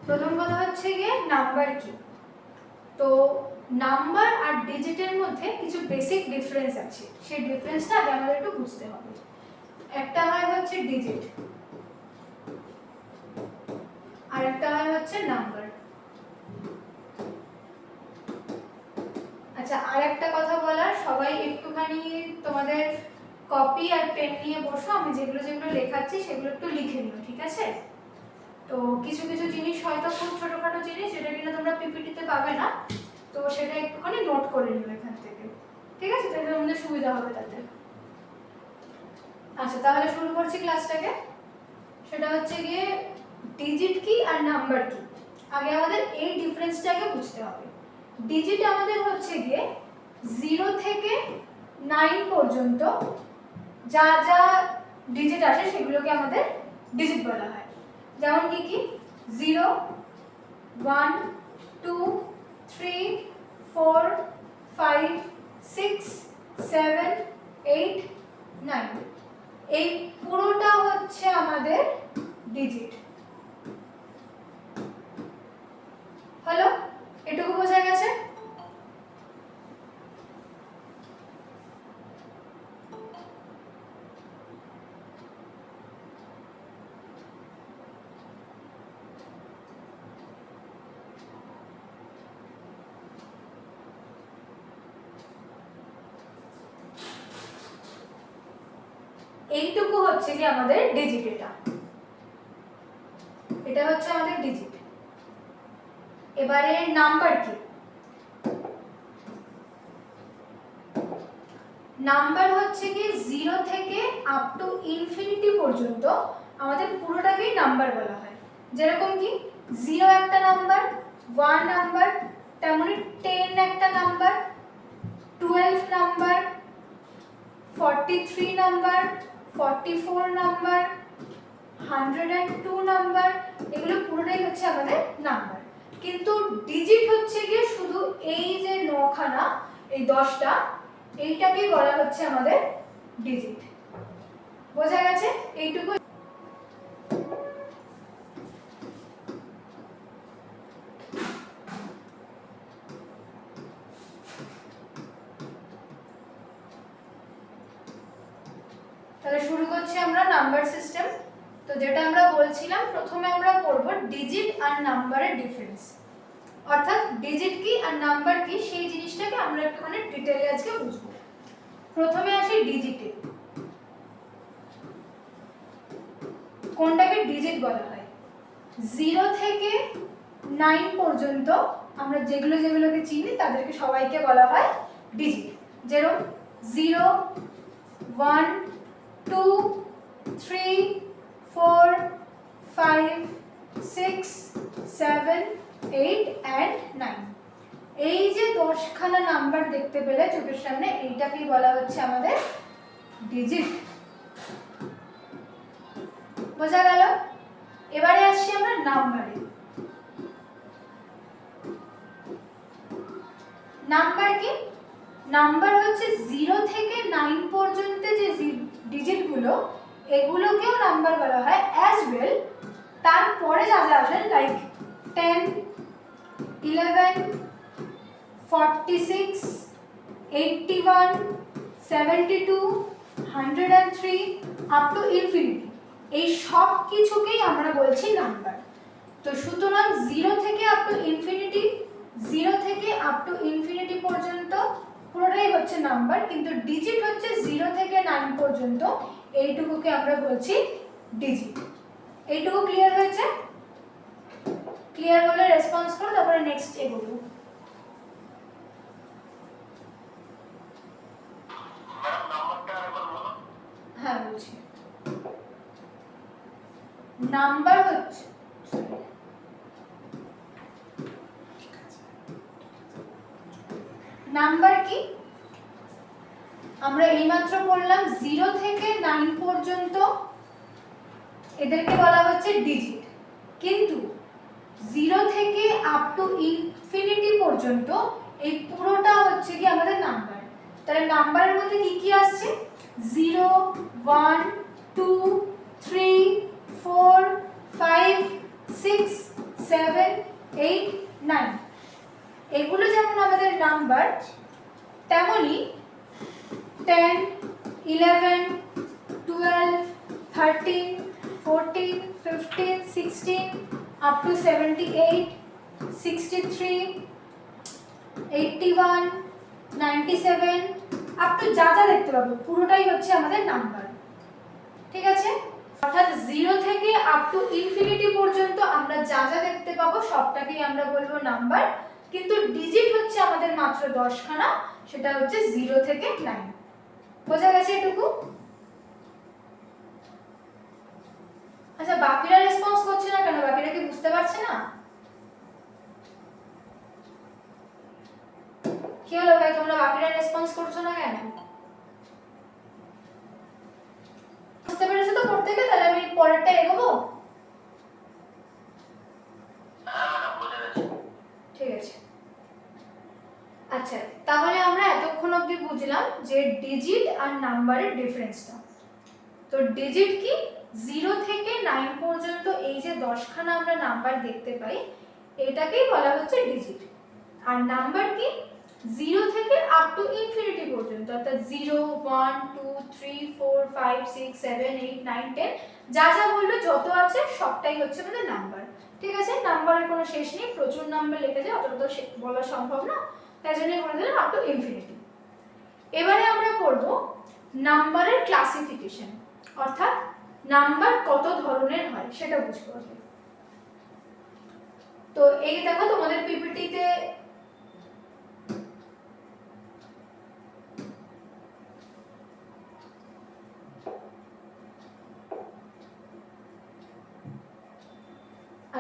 প্রথম কথা হচ্ছে গিয়ে নাম্বার কি। তো নাম্বার আর ডিজিটের মধ্যে কিছু বেসিক ডিফারেন্স আছে, সেই ডিফারেন্সটা আগে আমাদের একটু বুঝতে হবে। একটা হয় হচ্ছে ডিজিট, আর একটা হয় হচ্ছে নাম্বার। আচ্ছা, আর একটা কথা বলার, সবাই একটুখানি তোমাদের কপি আর পেন নিয়ে বসো, আমি যেগুলো যেগুলো লেখাচ্ছি সেগুলো একটু লিখে নিও, ঠিক আছে? তো কিছু কিছু জিনিস হয়তো খুব ছোটখাটো জিনিস যেটা কিনা তোমরা পিপিটিতে পাবে না, তো সেটা একটুখানি নোট করে নিও এখান থেকে, ঠিক আছে? তাহলে আমাদের সুবিধা হবে তাতে। আচ্ছা, তাহলে শুরু করছি ক্লাসটাকে। সেটা হচ্ছে গিয়ে ডিজিট কি আর নাম্বার কি। আগে আমাদের এই ডিফারেন্সটাকে বুঝতে হবে। ডিজিট আমাদের হচ্ছে গিয়ে 0 থেকে 9 পর্যন্ত যা যা ডিজিট আসে সেগুলোকে আমাদের ডিজিট বলা হয়। যেমন কি কি? 0, 1, 2, 3, 4, 5, 6, 7, 8, 9। এই পুরোটা হচ্ছে আমাদের ডিজিট। হলো? এটুকু বোঝা গেছে? এইটুকু হচ্ছে কি আমাদের ডিজিট। এটা হচ্ছে আমাদের ডিজিট। এবারে নাম্বার কি? নাম্বার হচ্ছে কি 0 থেকে আপ টু ইনফিনিটি পর্যন্ত আমাদের পুরোটাকেই নাম্বার বলা হয়। যেরকম কি 0 একটা নাম্বার, 1 নাম্বার, তেমনি 10 একটা number, 12 number, 43 number, 44 number, 102 number, এগুলো পুরোটাই হচ্ছে আমাদের নাম্বার। কিন্তু ডিজিট হচ্ছে গিয়ে শুধু এই যে 9 খানা, এই 10টা, এইটাকেই বলা হচ্ছে আমাদের ডিজিট। বোঝা গেছে? এইটুকু। তাহলে শুরু করছি আমরা নাম্বার সিস্টেম। তো যেটা আমরা বলছিলাম, প্রথমে আমরা পড়ব ডিজিট আর নাম্বারের ডিফারেন্স, অর্থাৎ ডিজিট কি আর নাম্বার কি সেই জিনিসটাকে আমরা একটুখানি ডিটেইলে আজকে বুঝবো। প্রথমে আসি ডিজিটে। কোনটাকে ডিজিট বলা হয়? 0 থেকে 9 পর্যন্ত আমরা যেগুলো যেগুলোকে চিনি তাদেরকে সবাইকে বলা হয় ডিজিট। যেরকম 0, 1, 2, 3, 4, 5, 6, 7, 8 and 9। এই যে 10 খানা নাম্বার দেখতে পেলে চোখের সামনে, এইটাকেই বলা হচ্ছে আমাদের ডিজিট। বোঝা গেল? এবারে আসছি আমরা নাম্বারে। নাম্বার কি? নাম্বার হচ্ছে 0 থেকে 9 পর্যন্ত যে ডিজিটগুলো, এগুলোকেও নাম্বার বলা হয় অ্যাজ ওয়েল। তারপরে যা যা আসে লাইক 10, 11, 46, 81, 72, 103 আপ টু ইনফিনিটি, এই সব কিছুকেই আমরা বলছি নাম্বার। তো সুতরাং 0 থেকে আপ টু ইনফিনিটি, 0 থেকে আপ টু ইনফিনিটি পর্যন্ত পুরোটাই হচ্ছে নাম্বার, কিন্তু ডিজিট হচ্ছে 0 থেকে 9 পর্যন্ত, এইটুকুকে আমরা বলছি ডিজিট। এইটুকু ক্লিয়ার হয়েছে? ক্লিয়ার হলে রেসপন্স করো, তারপরে নেক্সট এগোবো। হ্যাঁ বলছি। নাম্বার হচ্ছে, নাম্বার কি আমরা এইমাত্র পড়লাম 0 থেকে 9 পর্যন্ত এদেরকে বলা হচ্ছে ডিজিট, কিন্তু 0 থেকে আপ টু ইনফিনিটি পর্যন্ত এই পুরোটা হচ্ছে কি আমাদের নাম্বার। তাহলে নাম্বারের মধ্যে কি কি আসছে? 0, 1, 2, 3, 4, 5, 6, 7, 8, 9 এগুলো যেমন আমাদের নাম্বার, তেমনি 10, 11, 12, 13, 14, 15, 16 up to 78, 63, 81, 97 up to যা যা দেখতে পাবো পুরোটাই হচ্ছে আমাদের নাম্বার। ঠিক আছে, অর্থাৎ 0 থেকে আপ টু ইনফিনিটি পর্যন্ত আমরা যা যা দেখতে পাবো সবটাকেই আমরা বলবো নাম্বার, কিন্তু ডিজিট হচ্ছে আমাদের মাত্র 10 খানা, সেটা হচ্ছে 0 থেকে 9। বোঝা গেছে এটুকু? আচ্ছা, বাকিরা রেসপন্স করছে না কেন? বাকিরা কি বুঝতে পারছে না? কি হলো ভাই, তোমরা বাকিরা রেসপন্স করছো না কেন? বুঝতে পেরেছো তো প্রত্যেকে? তাহলে আমি পরেরটা এগোবো। ঠিক আছে, আচ্ছা তাহলে আমরা এতক্ষণ অবধি বুঝলাম যে ডিজিট আর নাম্বারের ডিফারেন্সটা। তো ডিজিট কি? 0 থেকে 9 পর্যন্ত এই যে 10 খানা আমরা নাম্বার দেখতে পাই এটাকেই বলা হচ্ছে ডিজিট। আর নাম্বার কি? 0 থেকে আপ টু ইনফিনিটি পর্যন্ত, অর্থাৎ 0, 1, 2, 3, 4, 5, 6, 7, 8, 9, 10 যা যা বললো যত আছে সবটাই হচ্ছে আমাদের নাম্বার। ঠিক আছে, নাম্বারের কোনো শেষ নেই, প্রচুর নাম্বার লেখা যায়, অতটা তো বলা সম্ভব না, তাই জন্য বলে দিলাম আপ টু ইনফিনিটি। এবারে আমরা পড়ব নাম্বারের ক্লাসিফিকেশন, অর্থাৎ নাম্বার কত ধরনের হয় সেটা বুঝতে হবে। তো এই দেখো তোমাদের পিপিটিতে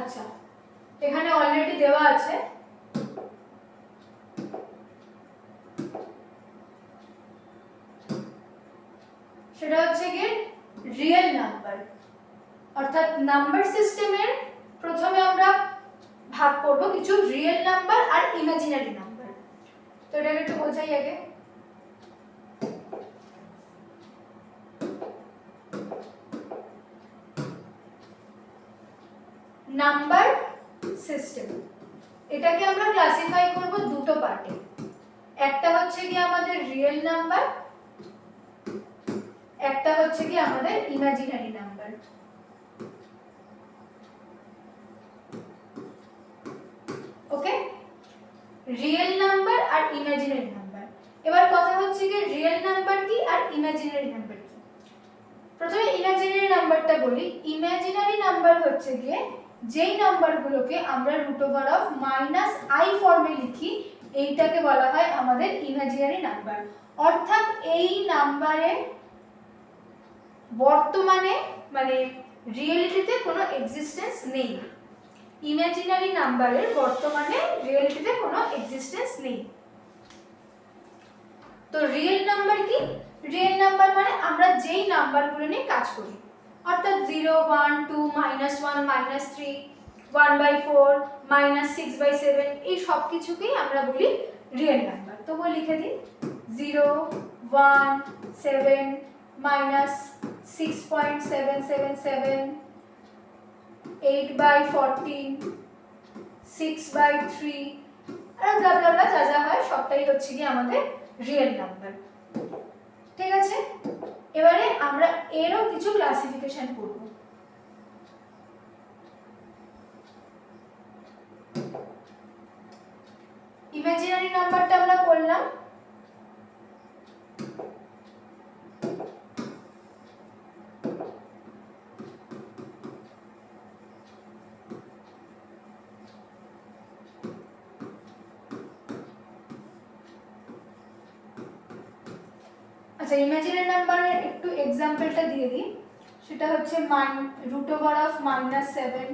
আচ্ছা এখানে অলরেডি দেওয়া আছে, সেটা হচ্ছে কি রিয়েল নাম্বার। অর্থাৎ নাম্বার সিস্টেমের প্রথমে আমরা ভাগ করব কিছু রিয়েল নাম্বার আর ইমাজিনারি নাম্বার। তো এটাকে একটু বোঝাই আগে। নাম্বার সিস্টেম এটাকে আমরা ক্লাসিফাই করব দুটো পার্টে। একটা হচ্ছে কি আমাদের রিয়েল নাম্বার, একটা হচ্ছে কি আমাদের ইমাজিনারি নাম্বার। ওকে, রিয়েল নাম্বার আর ইমাজিনারি নাম্বার। এবার কথা হচ্ছে কি রিয়েল নাম্বার কি আর ইমাজিনারি নাম্বার কি। প্রথমে ইমাজিনারি নাম্বারটা বলি। ইমাজিনারি নাম্বার হচ্ছে গিয়ে যেই নাম্বারগুলোকে আমরা √i ফর্মে লিখি এইটাকে বলা হয় আমাদের ইমাজিনারি নাম্বার। অর্থাৎ এই নাম্বারে বর্তমানে মানে রিয়েলিটিতে কোনো এক্সিস্টেন্স নেই। ইমাজিনারি নাম্বারের বর্তমানে রিয়েলিটিতে কোনো এক্সিস্টেন্স নেই। তো রিয়েল নাম্বার কি? রিয়েল নাম্বার মানে আমরা যেই নাম্বারগুলো নিয়ে কাজ করি, অর্থাৎ 0, 1, 2, -1, -3, 1/4, -6/7 এই সব কিছুকেই আমরা বলি রিয়েল নাম্বার। তো বল লিখে দিই 0, 1, 7, -6.777, 8/14, 6/3 আর ব্লা ব্লা ব্লা যা যা হয় সবটাই হচ্ছে কি আমাদের রিয়েল নাম্বার। ঠিক আছে, এবারে আমরা এরও কিছু ক্লাসিফিকেশন করব। ইমাজিনারি নাম্বারটা আমরা করলাম। আচ্ছা, ইমাজিনারি নাম্বারের একটু এক্সাম্পলটা দিয়ে দিই। সেটা হচ্ছে √7,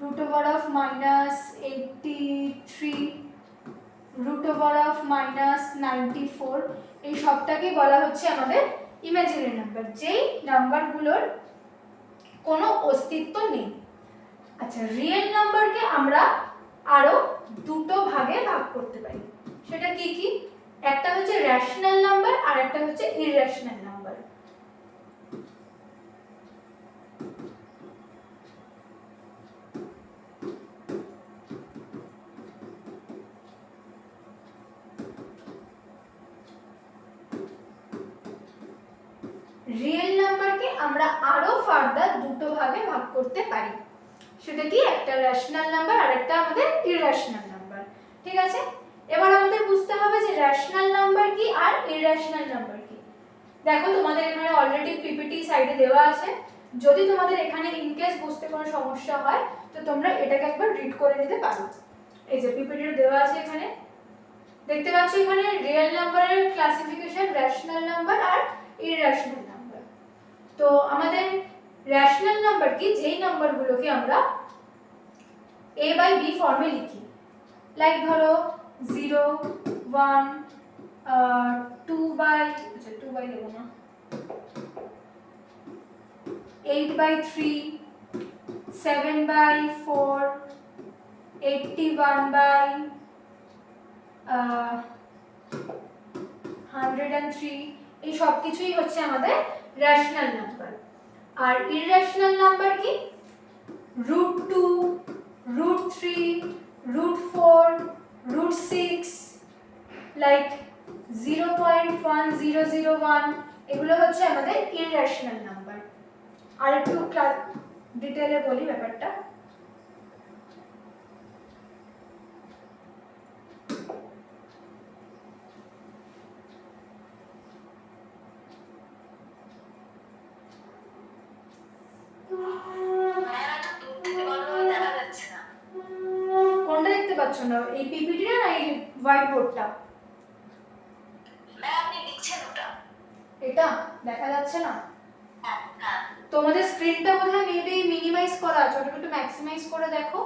√-83, √-94 এই সবটাকেই বলা হচ্ছে আমাদের ইমাজিনারি নাম্বার, যেই নাম্বারগুলোর কোনো অস্তিত্ব নেই। আচ্ছা, রিয়েল নাম্বারকে আমরা আরো দুটো ভাগে ভাগ করতে পারি। সেটা কি কি? একটা হচ্ছে রেশনাল নাম্বার আর একটা হচ্ছে ইররেশনাল নাম্বার। ভাগে ভাগ করতে পারি। সেটা কি, একটা রেশনাল নাম্বার আর একটা আমাদের ইররেশনাল নাম্বার। ঠিক আছে, এবার আমাদের বুঝতে হবে যে রেশনাল নাম্বার কি আর ইররেশনাল নাম্বার কি। দেখো তোমাদের এখানে অলরেডি পিপিটি সাইডে দেওয়া আছে, যদি তোমাদের এখানে ইনকেস বুঝতে কোনো সমস্যা হয় তো তোমরা এটাকে একবার রিড করে নিতে পারো। এই যে পিপিটিটা দেওয়া আছে এখানে, দেখতে পাচ্ছ এখানে রিয়েল নাম্বারের ক্লাসিফিকেশন রেশনাল নাম্বার আর ইররেশনাল নাম্বার। তো আমাদের রেশনাল নাম্বার কি, যেই নাম্বারগুলোকে আমরা a বাই b ফর্মে লিখি, লাইক ধরো 0 1 2 বাই, আচ্ছা 2 বাই দেবো না, 8 বাই 3, 7 বাই 4, 81 বাই 103, এই সব কিছুই হচ্ছে আমাদের রেশনাল নাম্বার। আর ইররেশনাল নাম্বার কি, √2, √3, √4, √6, লাইক 0.1001, এগুলো হচ্ছে আমাদের ইররেশনাল নাম্বার। আর একটু ডিটেইলে বলি ব্যাপারটা। কোনটা দেখতে পাচ্ছ না, এই পিপিটিটা না এই হোয়াইট বোর্ডটা? ম্যাম আপনি লিখছেন ওটা, এটা দেখা যাচ্ছে না? তোমাদের স্ক্রিনটা বোধহয় মেবি মিনিমাইজ করা আছে, ওটাকে একটু ম্যাক্সিমাইজ করে দেখো,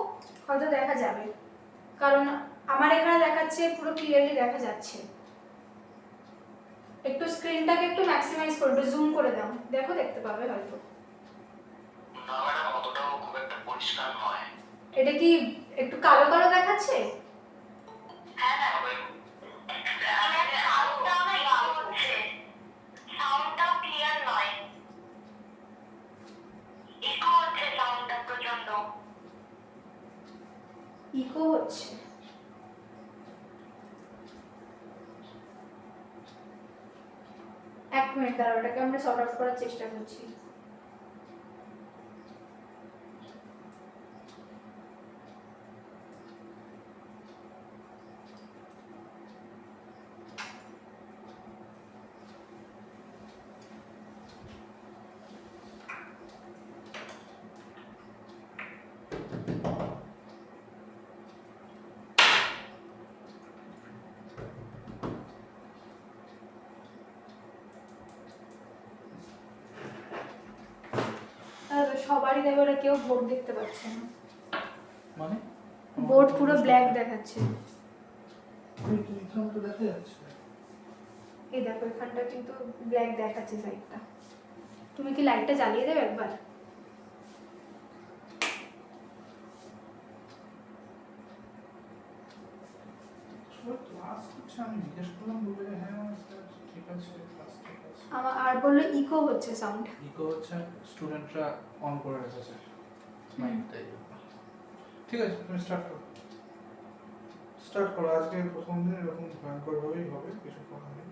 হয়তো দেখা যাবে, কারণ আমার এখানে দেখাচ্ছে পুরো ক্লিয়ারলি দেখা যাচ্ছে। একটু স্ক্রিনটাকে একটু ম্যাক্সিমাইজ করে একটু জুম করে দাও, দেখো দেখতে পাবে হয়তো। না ম্যাডাম অতটাও খুব একটা পরিষ্কার নয়। এটা কি একটু কালো কালো দেখাচ্ছে? হ্যাঁ না সাউন্ডটাও না ইকো হচ্ছে, সাউন্ডটাও ক্লিয়ার নয়, ইকো হচ্ছে সাউন্ডটা প্রচন্ড। ইকো হচ্ছে? এক মিনিট দাঁড়াও, ওটাকে আমরা সর্ট আউট করার চেষ্টা করছি। সবারই লেভেলে কেউ বোর্ড দেখতে পাচ্ছে না, মানে বোর্ড পুরো ব্ল্যাক দেখাচ্ছে। তো দেখা যাচ্ছে। এই দেখো এখানটা কিন্তু ব্ল্যাক দেখাচ্ছে সাইডটা। তুমি কি লাইটটা জ্বালিয়ে দেবে একবার? ক্লাস হচ্ছে, আমি জিজ্ঞেস করলাম, বলবে যে হ্যাঁ স্যার ঠিক আছে, ক্লাস ঠিক আছে। আমার আর বললো ইকো হচ্ছে সাউন্ড। ইকো হচ্ছে, স্টুডেন্টরা অন করে রেখেছে মাইক, তাই জন্য। ঠিক আছে, তুমি স্টার্ট করো। স্টার্ট করো, আজকে প্রথম দিন এরকম ভয়ঙ্করভাবেই হবে, কিছু করার নেই।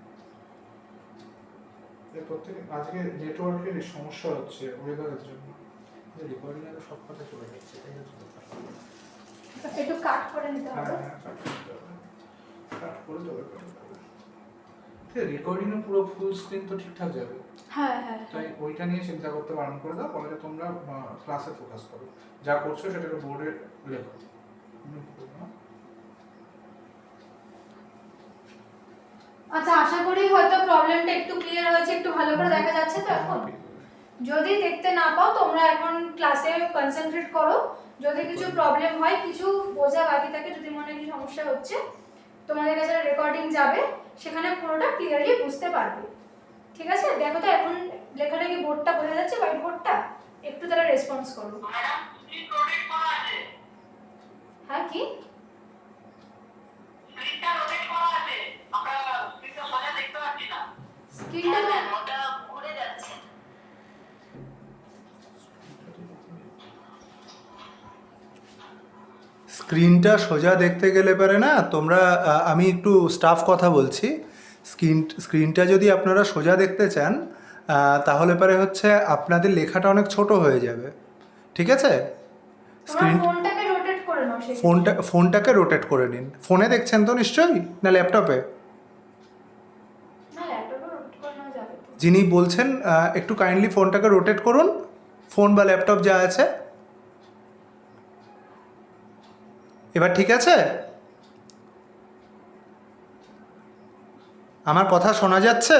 এরপর থেকে আজকে নেটওয়ার্কের সমস্যা হচ্ছে ওয়েদারের জন্য, রেকর্ডিং এর সব কথা চলে যাচ্ছে, তাই হচ্ছে ব্যাপার। একটু কাট করে নিতে হ্যাঁ হবে। হ্যাঁ, কাট করতে হবে, কাট করে তবে করতে হবে। ঠিক আছে, রেকর্ডিং এ পুরো ফুল স্ক্রিন তো ঠিকঠাক যাবে। হ্যাঁ হ্যাঁ তাই ওইটা নিয়ে চিন্তা করতে বারণ করে দাও, বলে যে তোমরা ক্লাসে ফোকাস করো, যা করছো সেটাকে বোর্ডে লেখো। আচ্ছা, আশা করি হয়তো প্রবলেমটা একটু ক্লিয়ার হয়েছে, একটু ভালো করে দেখা যাচ্ছে তো এখন? যদি দেখতে না পাও তোমরা এখন ক্লাসে কনসেন্ট্রেট করো, যদি কিছু প্রবলেম হয়, কিছু বোঝা বাকি থাকে, যদি মনে হয় কিছু সমস্যা হচ্ছে, তোমাদের কাছে রেকর্ডিং যাবে, সেখানে পুরোটা ক্লিয়ারলি বুঝতে পারবে। ঠিক আছে, দেখো তো এখন লেখাটা কি বোর্ডটা বোঝা যাচ্ছে, হোয়াইট বোর্ডটা? একটু তারা রেসপন্স করো। ম্যাডাম স্ক্রিন রোটেট করা আছে, হ্যাঁ কি? স্ক্রিনটা রোটেট করা আছে, আমরা স্ক্রিনটা সোজা দেখতে পাচ্ছি না, স্ক্রিনটা তো ওটা ঘুরে যাচ্ছে। স্ক্রিনটা সোজা দেখতে গেলে পারে না তোমরা, আমি একটু স্টাফ কথা বলছি। স্ক্রিনটা যদি আপনারা সোজা দেখতে চান তাহলে পারে হচ্ছে আপনাদের লেখাটা অনেক ছোট হয়ে যাবে। ঠিক আছে? তোমরা স্ক্রিন ফোনটাকে রোটেট করে নাও সেই ফোনটাকে রোটেট করে নিন। ফোনে দেখছেন তো নিশ্চয়ই, না ল্যাপটপে? না ল্যাপটপে রোটেট করে নাও যাবে তো। যিনি বলছেন একটু কাইন্ডলি ফোনটাকে রোটেট করুন, ফোন বা ল্যাপটপ যা আছে। এবার ঠিক আছে? আমার কথা শোনা যাচ্ছে?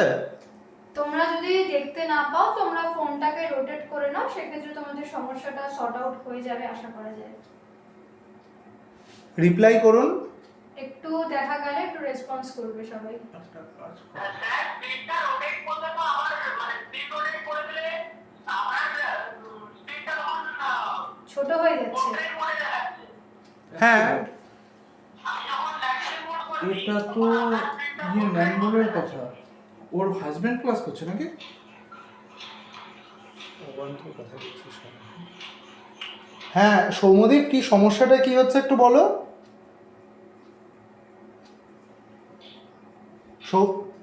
তোমরা যদি দেখতে না পাও তোমরা ফোনটাকে রোটেট করে নাও, সেক্ষেত্রে তোমাদের সমস্যাটা সর্ট আউট হয়ে যাবে আশা করা যায়। রিপ্লাই করুন। একটু দেখা গেলে একটু রেসপন্স করবে সবাই। একটা কাজ করো। স্যার স্ক্রিনটা রোটেট করলে তো আমার মানে স্ক্রিন রোটেট করে দিলে আমার স্ক্রিনটা তখন ছোট হয়ে যাচ্ছে। পোর্ট্রেট মোডে দেখাচ্ছে। হ্যাঁ। আমি যখন ল্যান্ডস্কেপ মোড করি এটা তো ম্যানুয়ালের কথা। ওর হাজবেন্ড ক্লাস করছে নাকি? হ্যাঁ সৌম্যদীপ, কি সমস্যাটা কি হচ্ছে একটু বলো।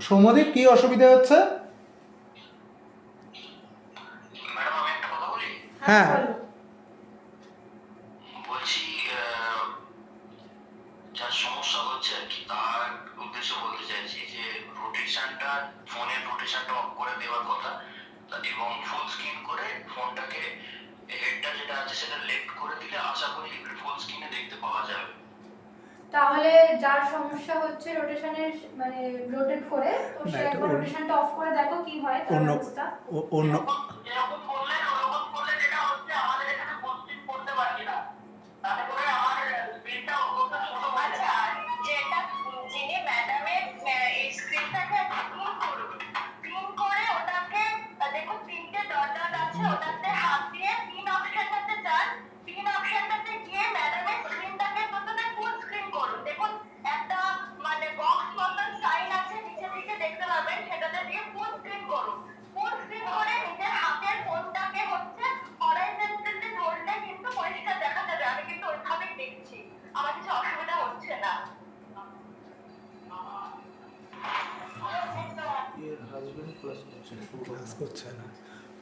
সৌম্যদীপ কি অসুবিধা হচ্ছে? ম্যাডাম আমি একটা কথা বলি। হ্যাঁ। বলো। বলছি যার সমস্যা হচ্ছে আর কি তার উদ্দেশ্যে বলতে চাইছি যে রোটেশনটা ফোনের রোটেশনটা অফ করে দেওয়ার কথা এবং ফুল স্ক্রিন করে ফোনটাকে হেডটা যেটা আছে সেটা লেফট করে দিলে আশা করি ফুল স্ক্রিনে দেখতে পাওয়া যাবে। তাহলে যার সমস্যা হচ্ছে রোটেশনের মানে রোটেট করে, তো না, সে এটা একবার রোটেশনটা অফ করে দেখো কি হয় তার অন্য অবস্থা। অন্য এরকম করলে ওরকম করলে যেটা হচ্ছে আমাদের এখানে ফুল স্ক্রিন করতে পারছি না, তাতে করে আমার স্ক্রিনটা ওরকম ছোট হয়ে যাচ্ছে। যেটা যিনি ম্যাডামের এই স্ক্রিনটাকে ক্লিন করবে, ক্লিন করে ওটাকে দেখুন তিনটে ডট ডট আছে, ওটাতে হাত দিয়ে পিন অপশনটাতে যান, পিন অপশনটাতে গিয়ে ম্যাডামের স্ক্রিনটাকে প্রথমে ফুল স্ক্রিন করুন। দেখুন একটা মানে বক্স মতন সাইন আছে নিচে দিকে দেখতে পাবেন, সেটাতে দিয়ে ফুল স্ক্রিন করুন। ফুল স্ক্রিন করে নিজের হাতের ফোনটাকে হচ্ছে হরাইজন্টালি ধরলে কিন্তু পরিষ্কার দেখা যাবে। আমি কিন্তু ওইভাবেই দেখছি, আমার কিছু অসুবিধা হচ্ছে না। এর হাজবেন্ড ক্লাস করছে। ক্লাস করছে না,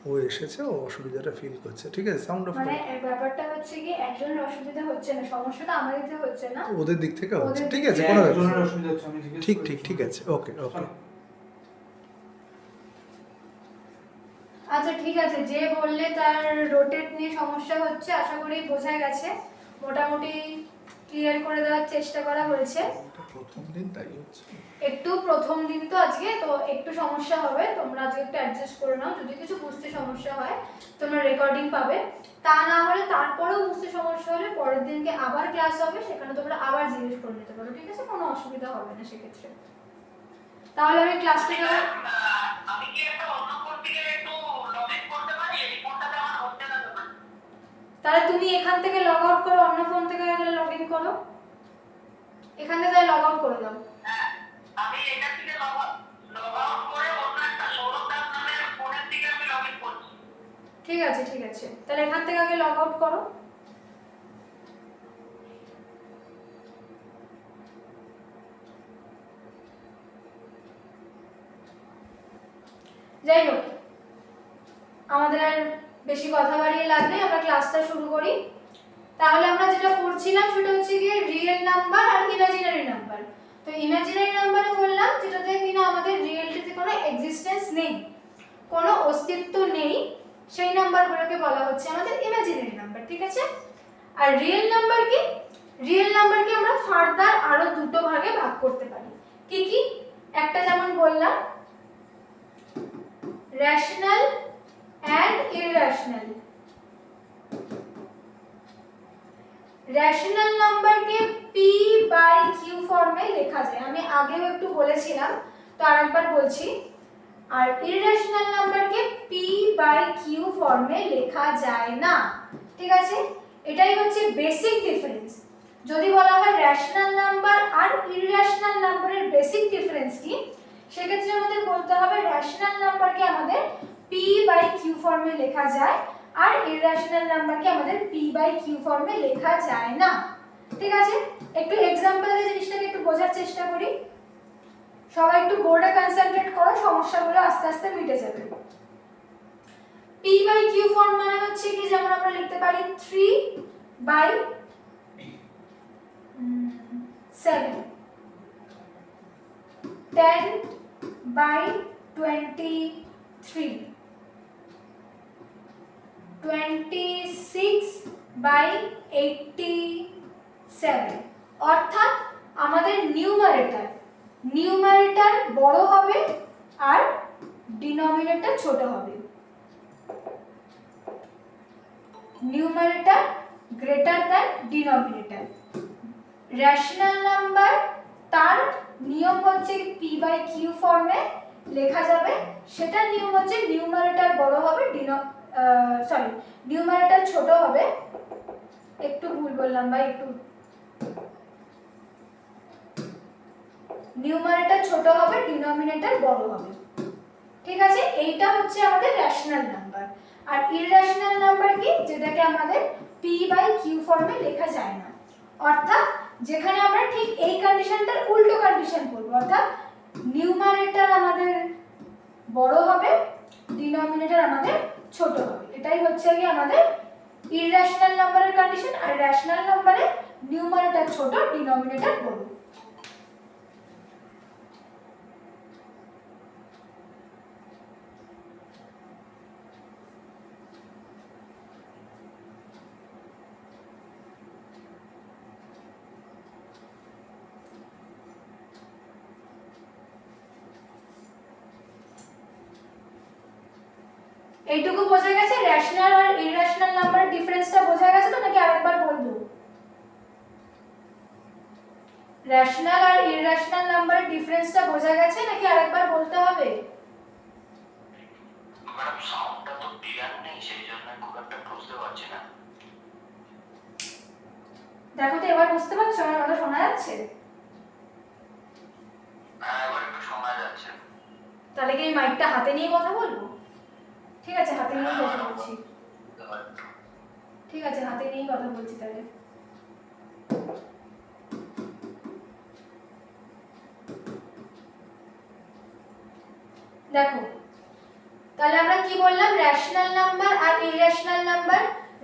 ও এসেছে, ও অসুবিধাটা ফিল করছে। ঠিক আছে, সাউন্ড অফ মানে ব্যাপারটা হচ্ছে কি একজনের অসুবিধা হচ্ছে না, সমস্যাটা আমাদের দিকে হচ্ছে না, ওদের দিক থেকে হচ্ছে। ওদের ঠিক দিক আছে, থেকে কোনো হচ্ছে। ব্যাপার একজনের না। অসুবিধা হচ্ছে, আমি জিজ্ঞেস ঠিক করেছি। ঠিক ঠিক আছে, ওকে ওকে। আচ্ছা ঠিক আছে, যে বললে তার রোটেট নিয়ে সমস্যা হচ্ছে আশা করি বোঝা গেছে, মোটামুটি ক্লিয়ার করে দেওয়ার চেষ্টা করা হয়েছে। এটা প্রথম দিন তাই হচ্ছে। একটু প্রথম দিন তো আজকে, তো একটু সমস্যা হবে, তোমরা আজকে একটু অ্যাডজাস্ট করে নাও। যদি কিছু বুঝতে সমস্যা হয় তোমরা রেকর্ডিং পাবে, তা না হলে তারপরেও বুঝতে সমস্যা হলে পরের দিনকে আবার ক্লাস হবে, সেখানে তোমরা আবার জিজ্ঞেস করে নিতে পারো। ঠিক আছে, কোনো অসুবিধা হবে না সেক্ষেত্রে। তাহলে আমি ক্লাসটাকে আমি কি একটা অন্য ফোন থেকে একটু লগইন করতে পারি? এই ফোনটাতে আমার হচ্ছে না তো। তাহলে তুমি এখান থেকে লগ আউট করো, অন্য ফোন থেকে লগ ইন করো, এখান থেকে লগ আউট করে দাও। আমি এটা থেকে লগ আউট করে অন্য একটা সৌরভ দাস নামের ফোনের থেকে আমি লগইন করছি। ঠিক আছে ঠিক আছে, তাহলে এখান থেকে আগে লগ আউট করো। যাই হোক, আমাদের আর বেশি কথা বাড়িয়ে লাভ নেই, আমরা ক্লাসটা শুরু করি। তাহলে আমরা যেটা পড়ছিলাম সেটা হচ্ছে গিয়ে রিয়েল নাম্বার আর ইমাজিনারি নাম্বার। তো ইমাজিনারি নাম্বারে বললাম যেটাতে কিনা আমাদের রিয়েলিটিতে কোনো এক্সিস্টেন্স নেই, কোনো অস্তিত্ব নেই, সেই নাম্বারগুলোকে বলা হচ্ছে আমাদের ইমাজিনারি নাম্বার। ঠিক আছে, আর রিয়েল নাম্বার কি? রিয়েল নাম্বারকে আমরা ফার্দার আরো দুটো ভাগে ভাগ করতে পারি। কি কি? একটা যেমন বললাম রেশনাল অ্যান্ড ইররেশনাল। রেশনাল নাম্বারকে পি বাই কিউ ফর্মে লেখা যায়, আমি আগেও একটু বলেছিলাম, তো আরেকবার বলছি। আর ইররেশনাল নাম্বারকে পি বাই কিউ ফর্মে লেখা যায় না। ঠিক আছে, এটাই হচ্ছে বেসিক ডিফারেন্স। যদি বলা হয় রেশনাল নাম্বার আর ইররেশনাল নাম্বারের বেসিক ডিফারেন্স কি, সেক্ষেত্রে আমাদের বলতে হবে রেশনাল নাম্বারকে আমাদের পি বাই কিউ ফর্মে লেখা যায়, আর ইররেশনাল নাম্বারকে আমাদের পি বাই কিউ ফর্মে লেখা যায় না। ঠিক আছে, একটু এক্সাম্পল দিয়ে জিনিসটাকে একটু বোঝার চেষ্টা করি। সবাই একটু বোর্ডে কনসেন্ট্রেট করো, সমস্যাগুলো আস্তে আস্তে মিটে যাবে। পি বাই কিউ ফর্ম মানে হচ্ছে কি, যেমন আমরা লিখতে পারি 3/7, 10/23, 26/87। অর্থাৎ আমাদের নিউমারেটর বড় হবে আর ডিনোমিনেটর ছোট হবে। Numerator greater than denominator. Rational number তার নিয়ম হচ্ছে পি বাই কিউ ফর্মে লেখা যাবে, সেটার নিয়ম হচ্ছে নিউমারেটর বড় হবে, নিউমারেটর ছোট হবে। একটু ভুল বললাম ভাই, একটু নিউমারেটর ছোট হবে, ডিনোমিনেটর বড় হবে। ঠিক আছে, এইটা হচ্ছে আমাদের রেশনাল নাম্বার। আর ইররেশনাল নাম্বার কি, যেটাকে আমাদের পি বাই কিউ ফর্মে লেখা যায় না। অর্থাৎ যেখানে আমরা ঠিক এই কন্ডিশনটার উল্টো কন্ডিশন করব, অর্থাৎ নিউমারেটর আমাদের বড় হবে, ডিনোমিনেটর আমাদের ছোট হবে। এটাই হচ্ছে কি আমাদের ইররেশনাল নাম্বারের কন্ডিশন। আর রেশনাল নাম্বারে নিউমারেটর ছোট, ডিনোমিনেটর বড়। এইটুকু বোঝা গেছে? রেশনাল আর ইররেশনাল নাম্বারের ডিফারেন্সটা বোঝা গেছে তো, নাকি আরেকবার বলবো? রেশনাল আর ইররেশনাল নাম্বারের ডিফারেন্সটা বোঝা গেছে নাকি আরেকবার বলতে হবে? ম্যাডাম সাউন্ডটা তো ক্লিয়ার নেই, সেই জন্য খুব একটা বুঝতে পারছি না। দেখো তো এবার বুঝতে পারছো আমার কথা শোনা যাচ্ছে? হ্যাঁ, এবার একটু শোনা যাচ্ছে। তাহলে কি মাইকটা হাতে নিয়ে কথা বলবো? ঠিক আছে, হাতে নিয়ে কথা বলছি। ঠিক আছে, হাতে নিয়েই কথা বলছি তাহলে। দেখো তাহলে আমরা কি বললাম, রেশনাল নাম্বার আর ইররেশনাল নাম্বার।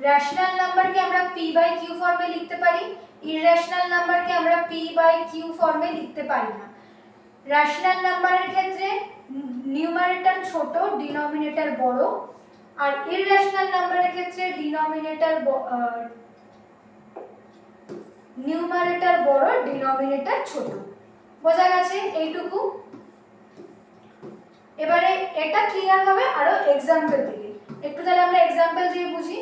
রেশনাল নাম্বারকে আমরা পি বাই কিউ ফর্মে লিখতে পারি, ইররেশনাল নাম্বারকে আমরা পি বাই কিউ ফর্মে লিখতে পারি না। রেশনাল নাম্বারের ক্ষেত্রে নিউমারেটর ছোট, ডিনোমিনেটর বড়। আর ইররেশনাল নাম্বারের ক্ষেত্রে নিউমারেটর বড়, ডিনোমিনেটর ছোট। বোঝা গেছে এইটুকু? এবারে এটা ক্লিয়ার হবে আরো এক্সাম্পল দিয়ে। একটু তাহলে আমরা এক্সাম্পল দিয়ে বুঝি।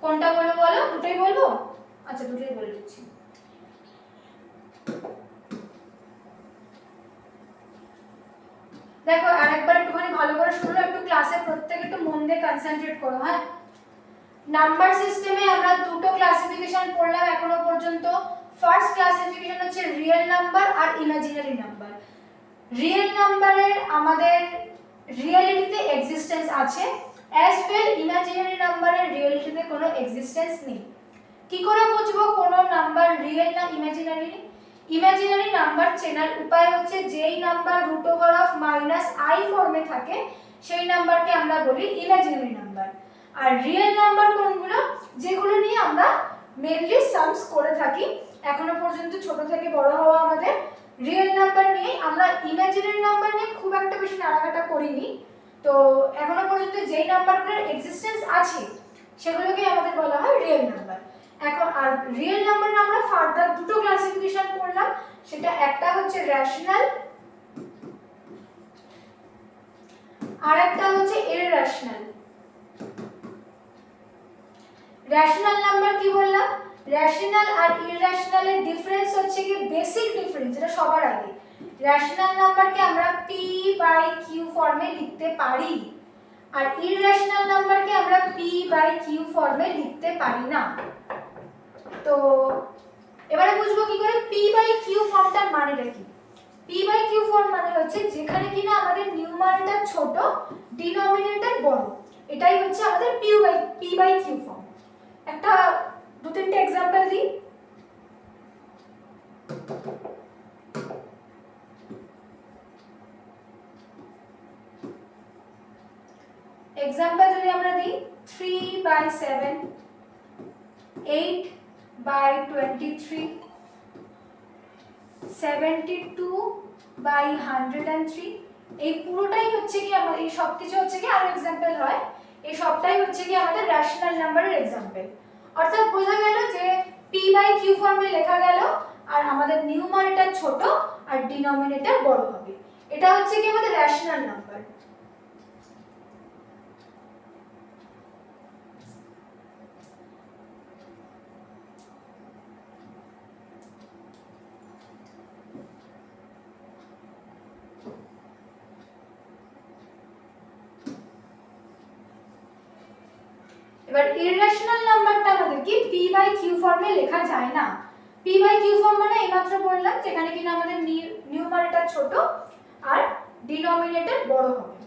কোনটা বলবো বলো? দুটোই বলবো? আচ্ছা, দুটোই বলে দিচ্ছি। দেখো আরেকবার একটুখানি ভালো করে শুনো, একটু ক্লাসে প্রত্যেক একটু মন দিয়ে কনসেন্ট্রেট করো। হ্যাঁ, নাম্বার সিস্টেমে আমরা দুটো ক্লাসিফিকেশন পড়লাম এখনো পর্যন্ত। ফার্স্ট ক্লাসিফিকেশন হচ্ছে রিয়েল নাম্বার আর ইমাজিনারি নাম্বার। রিয়েল নাম্বারের আমাদের রিয়েলিটিতে এক্সিস্টেন্স আছে, অ্যাজ ওয়েল ইমাজিনারি নাম্বারের রিয়েলিটিতে কোনো এক্সিস্টেন্স নেই। কি করে বুঝবো কোন নাম্বার রিয়েল না ইমাজিনারি? ইমাজিনারি নাম্বার চেনার উপায় হচ্ছে যেই নাম্বার √i ফর্মে থাকে সেই নাম্বারকে আমরা বলি ইমাজিনারি নাম্বার। আর রিয়েল নাম্বার কোনগুলো? যেগুলো নিয়ে আমরা মেইনলি সামস করে থাকি। এখনো পর্যন্ত ছোট থেকে বড় হওয়া আমাদের রিয়েল নাম্বার নিয়ে, আমরা ইমাজিনারি নাম্বার নিয়ে খুব একটা বেশি নাড়াঘাটা করিনি। তো এখনো পর্যন্ত যেই নাম্বারগুলোর এক্সিস্টেন্স আছে সেগুলোকে আমাদের বলা হয় রিয়েল নাম্বার। এখন আর রিয়েল নাম্বারে আমরা ফার্দার দুটো ক্লাসিফিকেশন করলাম, সেটা একটা হচ্ছে রেশনাল আর একটা হচ্ছে ইররেশনাল। রেশনাল নাম্বার কি বললাম? রেশনাল আর ইররেশনালের ডিফারেন্স হচ্ছে কি বেসিক ডিফারেন্স, এটা সবার আগে। রেশনাল নাম্বারকে আমরা পি বাই কিউ ফর্মে লিখতে পারি, আর ইররেশনাল নাম্বারকে আমরা পি বাই কিউ ফর্মে লিখতে পারি না। তো এবারে বুঝবো কি করে পি বাই কিউ ফর্মটার মানেটা কি। পি বাই কিউ ফর্ম মানে হচ্ছে যেখানে কিনা আমাদের নিউমারেটর ছোট, ডিনোমিনেটর বড়, এটাই হচ্ছে আমাদের পি বাই কিউ ফর্ম। একটা দু তিনটে एग्जांपल দিই। এক্সাম্পল যদি আমরা দিই 3/7, 8/23, 72/103, এই পুরোটাই হচ্ছে কি আমাদের, এই সব কিছু হচ্ছে কি আরো এক্সাম্পল হয়, এই সবটাই হচ্ছে কি আমাদের রেশনাল নাম্বারের এক্সাম্পল। অর্থাৎ বোঝা গেল যে p/q ফর্মে লেখা গেল আর আমাদের নিউমারেটর ছোট আর ডিনোমিনেটর বড় হবে, এটা হচ্ছে কি আমাদের রেশনাল নাম্বার। এবার ইররেশনাল নাম্বারটা আমাদের কি p/q ফর্মে লেখা যায় না। p/q ফর্ম মানে এইমাত্র বললাম যেখানে কিনা আমাদের নিউমারেটর ছোট আর ডিনোমিনেটর বড় হবে।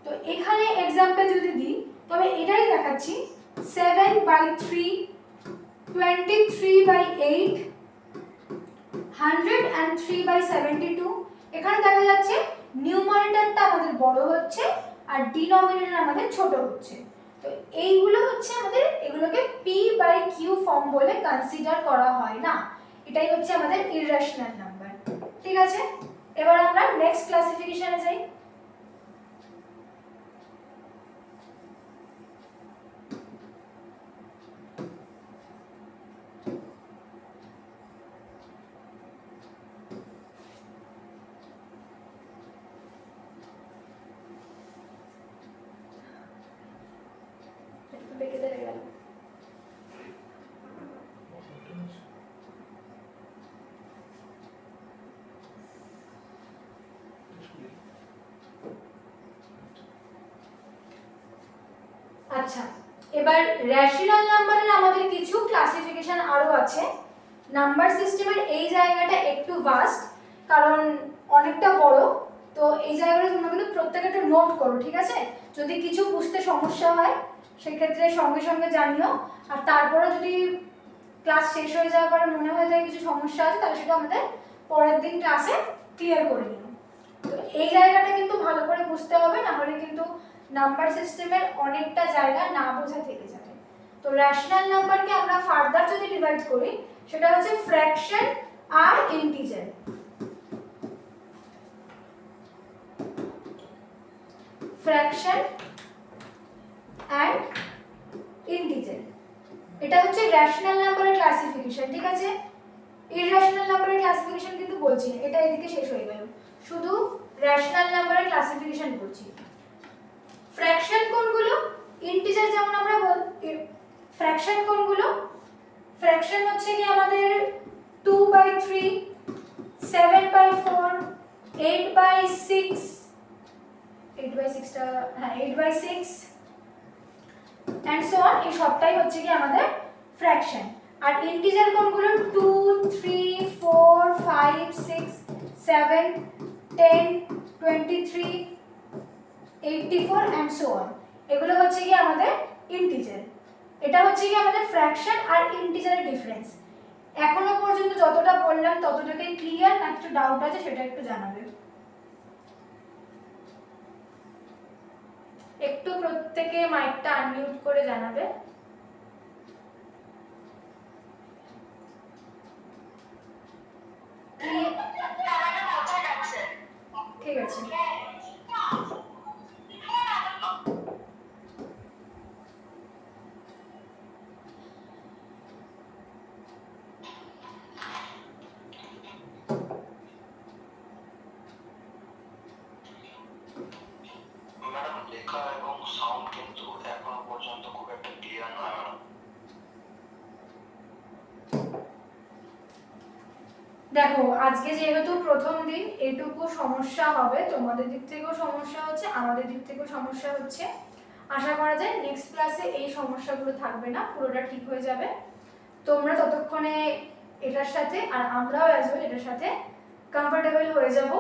তো এখানে एग्जांपल যদি দিই তবে এটাই দেখাচ্ছি 7/3, 23/8, 103/72। এখানে দেখা যাচ্ছে নিউমারেটরটা আমাদের বড় হচ্ছে আর ডিনোমিনেটর আমাদের ছোট হচ্ছে। তো এইগুলো হচ্ছে আমাদের, এগুলোকে p/q ফর্ম বলে কনসিডার করা হয় না, এটাই হচ্ছে আমাদের ইররেশনাল নাম্বার। ঠিক আছে, এবার আমরা নেক্সট ক্লাসিফিকেশনে যাই। বেঁকে দেওয়া গেল। আচ্ছা, এবার রেশনাল নাম্বারের আমাদের কিছু ক্লাসিফিকেশন আরো আছে। নাম্বার সিস্টেমের এই জায়গাটা একটু ভাস্ট, কারণ অনেকটা বড়, তো এই জায়গাটা তোমরা কিন্তু প্রত্যেকটা একটু নোট করো, ঠিক আছে? যদি কিছু বুঝতে সমস্যা হয় সেক্ষেত্রে সঙ্গে সঙ্গে জানিও, আর তারপরে যদি ক্লাস শেষ হয়ে যাওয়ার পরে মনে হয় যে কিছু সমস্যা আছে তাহলে সেটা আমাদের পরের দিন ক্লাসে ক্লিয়ার করে নিও। তো এই জায়গাটা কিন্তু ভালো করে বুঝতে হবে, না হলে কিন্তু নাম্বার সিস্টেমের অনেকটা জায়গা না বোঝা থেকে যাবে। তো রেশনাল নাম্বারকে আমরা ফার্দার যদি ডিভাইড করি সেটা হচ্ছে ফ্র্যাকশন আর ইন্টিজার। ফ্র্যাকশন এন্ড ইন্টিজার, এটা হচ্ছে রেশনাল নাম্বারের ক্লাসিফিকেশন। ঠিক আছে, ইররেশনাল নাম্বারের ক্লাসিফিকেশন কিন্তু বলছি না, এটা এদিকে শেষ হয়ে গেল, শুধু রেশনাল নাম্বারের ক্লাসিফিকেশন বলছি। ফ্র্যাকশন কোনগুলো, ইন্টিজার যেমন আমরা ফ্র্যাকশন কোনগুলো, ফ্র্যাকশন হচ্ছে কি আমাদের 2/3, 7/4, 8/6, 8/6টা, হ্যাঁ 8/6 এন্ড সো অন, এই সবটাই হচ্ছে কি আমাদের ফ্র্যাকশন। আর ইন্টিজার কোনগুলো 2, 3, 4, 5, 6, 7, 10, 23, 84 এন্ড সো অন, এগুলো হচ্ছে কি আমাদের ইন্টিজার। এটা হচ্ছে কি আমাদের ফ্র্যাকশন আর ইন্টিজারের ডিফারেন্স। এখনো পর্যন্ত যতটা বললাম ততটাই ক্লিয়ার, না কিছু ডাউট আছে সেটা একটু জানাবে। একটু প্রত্যেকে মাইকটা আনমিউট করে জানাবে। ঠিক আছে, ম্যাডাম লেখা এবং সাউন্ড কিন্তু এখনো পর্যন্ত খুব একটা ক্লিয়ার নয় ম্যাডাম। দেখো আজকে যেহেতু প্রথম দিন এইটুকু সমস্যা হবে, তোমাদের দিক থেকেও সমস্যা হচ্ছে, আমাদের দিক থেকেও সমস্যা হচ্ছে। আশা করা যায় নেক্সট ক্লাসে এই সমস্যাগুলো থাকবে না, পুরোটা ঠিক হয়ে যাবে। তোমরা ততক্ষণে এটার সাথে আর আমরাও অ্যাজ ওয়েল এটার সাথে কমফোর্টেবল হয়ে যাব।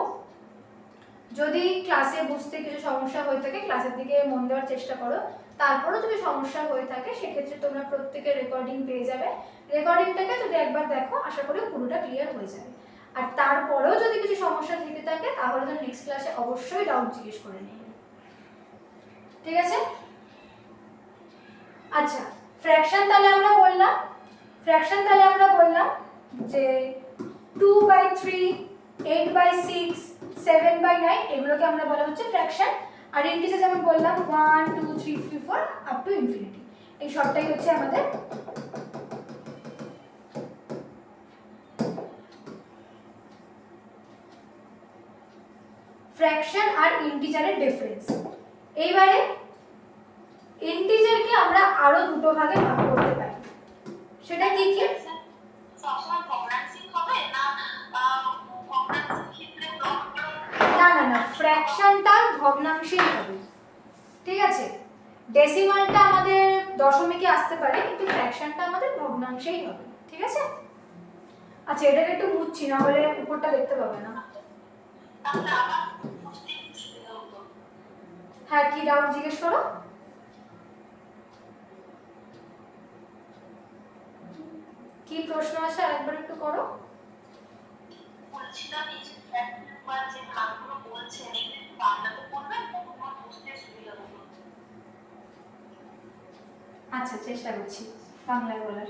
যদি ক্লাসে বুঝতে কিছু সমস্যা হয়ে থাকে ক্লাসের দিকে মন দেওয়ার চেষ্টা করো, তারপরেও যদি সমস্যা হয়ে থাকে সেক্ষেত্রে তোমরা প্রত্যেকের রেকর্ডিং পেয়ে যাবে। রেকর্ডিংটাকে যদি একবার দেখো আশা করি পুরোটা ক্লিয়ার হয়ে যাবে। আর তারপরেও যদি কিছু সমস্যা থেকে থাকে তাহলে তো নেক্সট ক্লাসে অবশ্যই ডাউট জিজ্ঞেস করে নেবে। ঠিক আছে, আচ্ছা, ফ্র্যাকশন তাহলে আমরা বললাম যে 2/3, 8/6, 7/9 এগুলোকে আমরা বলা হচ্ছে ফ্র্যাকশন। আর ইন্টিজার যেমন বললাম 1, 2, 3, 4 আপ টু ইনফিনিটি, এই সবটাই হচ্ছে আমাদের ফ্র্যাকশন আর ইন্টিজারের ডিফারেন্স। এইবারে ইন্টিজারকে আমরা আরো দুটো ভাগে ভাগ করতে পারি, সেটা কি কি? সবসময় ভগ্নাংশিক হবে না ভগ্নাংশের ক্ষেত্রে না না না, ফ্র্যাকশনটা ভগ্নাংশেই হবে, ঠিক আছে? ডেসিমালটা আমাদের দশমিকে আসতে পারে, কিন্তু ফ্র্যাকশনটা আমাদের ভগ্নাংশেই হবে, ঠিক আছে? আচ্ছা, এটাকে একটু মুছছি, না হলে উপরটা দেখতে পাবে না। তাহলে আবার বুঝতে সুবিধা হতো। হ্যাঁ, কি ডাউট জিজ্ঞেস করো। কি প্রশ্ন আছে আরেকবার একটু করো। বলছিলাম এই যে ফ্যাক্টর বা যে ভাগগুলো বলছেন এগুলো একটু বাংলাতে বলবেন, তখন বুঝতে সুবিধা হতো। আচ্ছা, চেষ্টা করছি বাংলায় বলার।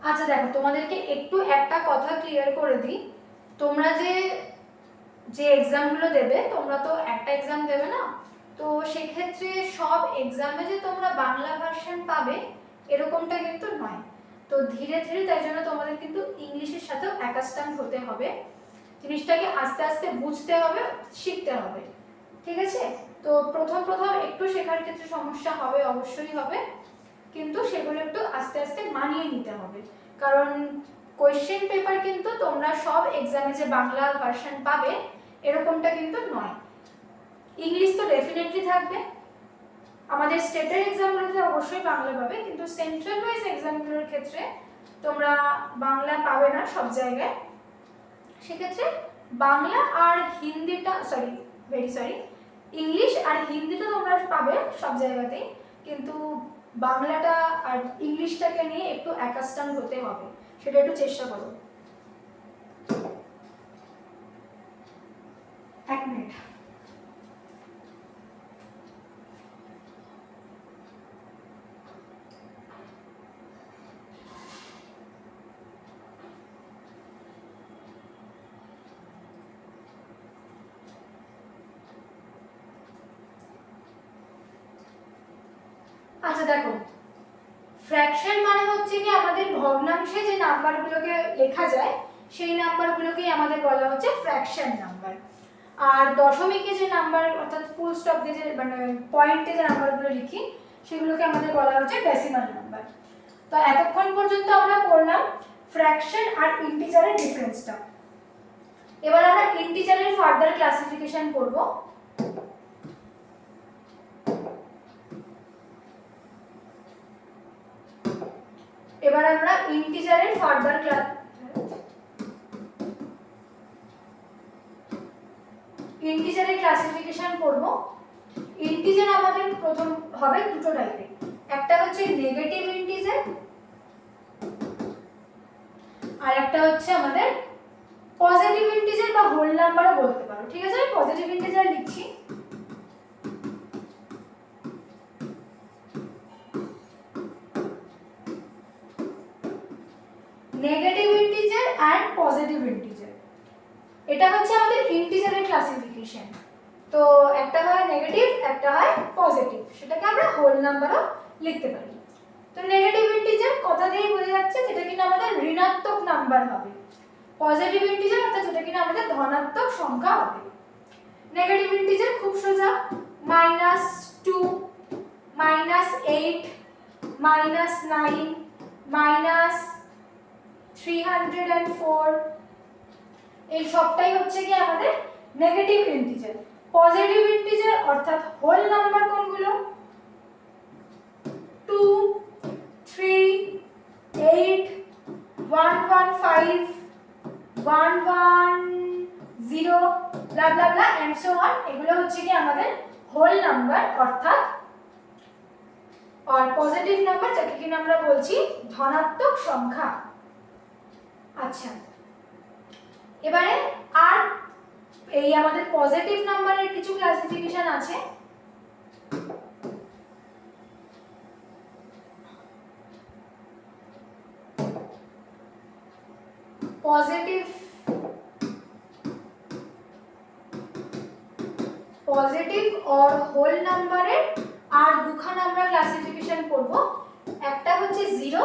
আচ্ছা দেখো, তোমাদেরকে একটু একটা কথা ক্লিয়ার করে দিই। তোমরা যে এক্সামগুলো দেবে, তোমরা তো একটা এক্সাম দেবে না, তো সেক্ষেত্রে সব এক্সামে যে তোমরা বাংলা ভার্সন পাবে এরকমটা কিন্তু নয়। তো ধীরে ধীরে তাই জন্য তোমাদের কিন্তু ইংলিশের সাথেও অ্যাকাস্টাম্ড হতে হবে, জিনিসটাকে আস্তে আস্তে বুঝতে হবে, শিখতে হবে, ঠিক আছে? তো প্রথম প্রথম একটু শেখার ক্ষেত্রে সমস্যা হবে, অবশ্যই হবে, কিন্তু সেগুলো একটু আস্তে আস্তে মানিয়ে নিতে হবে। কারণ কোয়েশ্চেন পেপার কিন্তু তোমরা সব এক্সামে যে বাংলা ভার্সন পাবে এরকমটা কিন্তু নয়। ইংলিশ তো ডেফিনেটলি থাকবে, আমাদের স্টেটের এক্সামগুলোতে অবশ্যই বাংলা পাবে, কিন্তু সেন্ট্রাল ওয়াইজ এক্সামগুলোর ক্ষেত্রে তোমরা বাংলা পাবে না সব জায়গায়। সেক্ষেত্রে বাংলা আর হিন্দিটা ইংলিশ আর হিন্দিটা তোমরা পাবে সব জায়গাতেই, কিন্তু বাংলাটা আর ইংলিশটাকে নিয়ে একটু অ্যাকাস্টাম হতে হবে, সেটা একটু চেষ্টা করো। এক মিনিট। আচ্ছা দেখো, ফ্র্যাকশন মানে হচ্ছে কি আমাদের ভগ্নাংশে যে নাম্বারগুলোকে লেখা যায় সেই নাম্বারগুলোকেই আমাদের বলা হচ্ছে ফ্র্যাকশন নাম্বার। আর দশমিকে যে নাম্বার অর্থাৎ ফুল স্টপ দিয়ে যে মানে পয়েন্টে যে নাম্বারগুলো লিখি সেগুলোকে আমাদের বলা হচ্ছে ডেসিমাল নাম্বার। তো এতক্ষণ পর্যন্ত আমরা পড়লাম ফ্র্যাকশন আর ইন্টিজারের ডিফারেন্সটা। এবার আমরা ইন্টিজারের ফার্দার ক্লাসিফিকেশন করব। এবার আমরা ইন্টিজারের ফার্দার ক্লাসিফিকেশন করব। ইন্টিজার আমাদের প্রথম হবে দুটো টাইপের, একটা হচ্ছে নেগেটিভ ইন্টিজার আর একটা হচ্ছে আমাদের পজিটিভ ইন্টিজার বা হোল নাম্বারও বলতে পারো, ঠিক আছে? আমি পজিটিভ ইন্টিজার লিখছি। Negative integer and positive integer, এটা হচ্ছে আমাদের ইন্টিজারের ক্লাসিফিকেশন। তো একটা হয় নেগেটিভ, একটা হয় পজিটিভ, সেটাকে আমরা হোল নাম্বারও লিখতে পারি। তো নেগেটিভ ইন্টিজার কথা দিয়েই বোঝা যাচ্ছে যেটা কিনা আমাদের ঋণাত্মক নাম্বার হবে, পজিটিভ ইন্টিজার অর্থাৎ যেটা কিনা আমাদের ধনাত্মক সংখ্যা হবে। নেগেটিভ ইন্টিজার খুব সোজা, -2, -8, -9, -304, এই সবটাই হচ্ছে কি আমাদের নেগেটিভ ইন্টিজার। পজিটিভ ইন্টিজার অর্থাৎ হোল নাম্বার কোনগুলো? 2, 3, 8, 115, 110 blah blah blah and so on, এগুলো হচ্ছে কি আমাদের হোল নাম্বার অর্থাৎ নাম্বার যাকে কিনা আমরা বলছি ধনাত্মক সংখ্যা। আচ্ছা, এবারে আর এই আমাদের পজিটিভ নাম্বারের কিছু ক্লাসিফিকেশন আছে। পজিটিভ অর হোল নাম্বারের আর দুখানা আমরা ক্লাসিফিকেশন করব। একটা হচ্ছে জিরো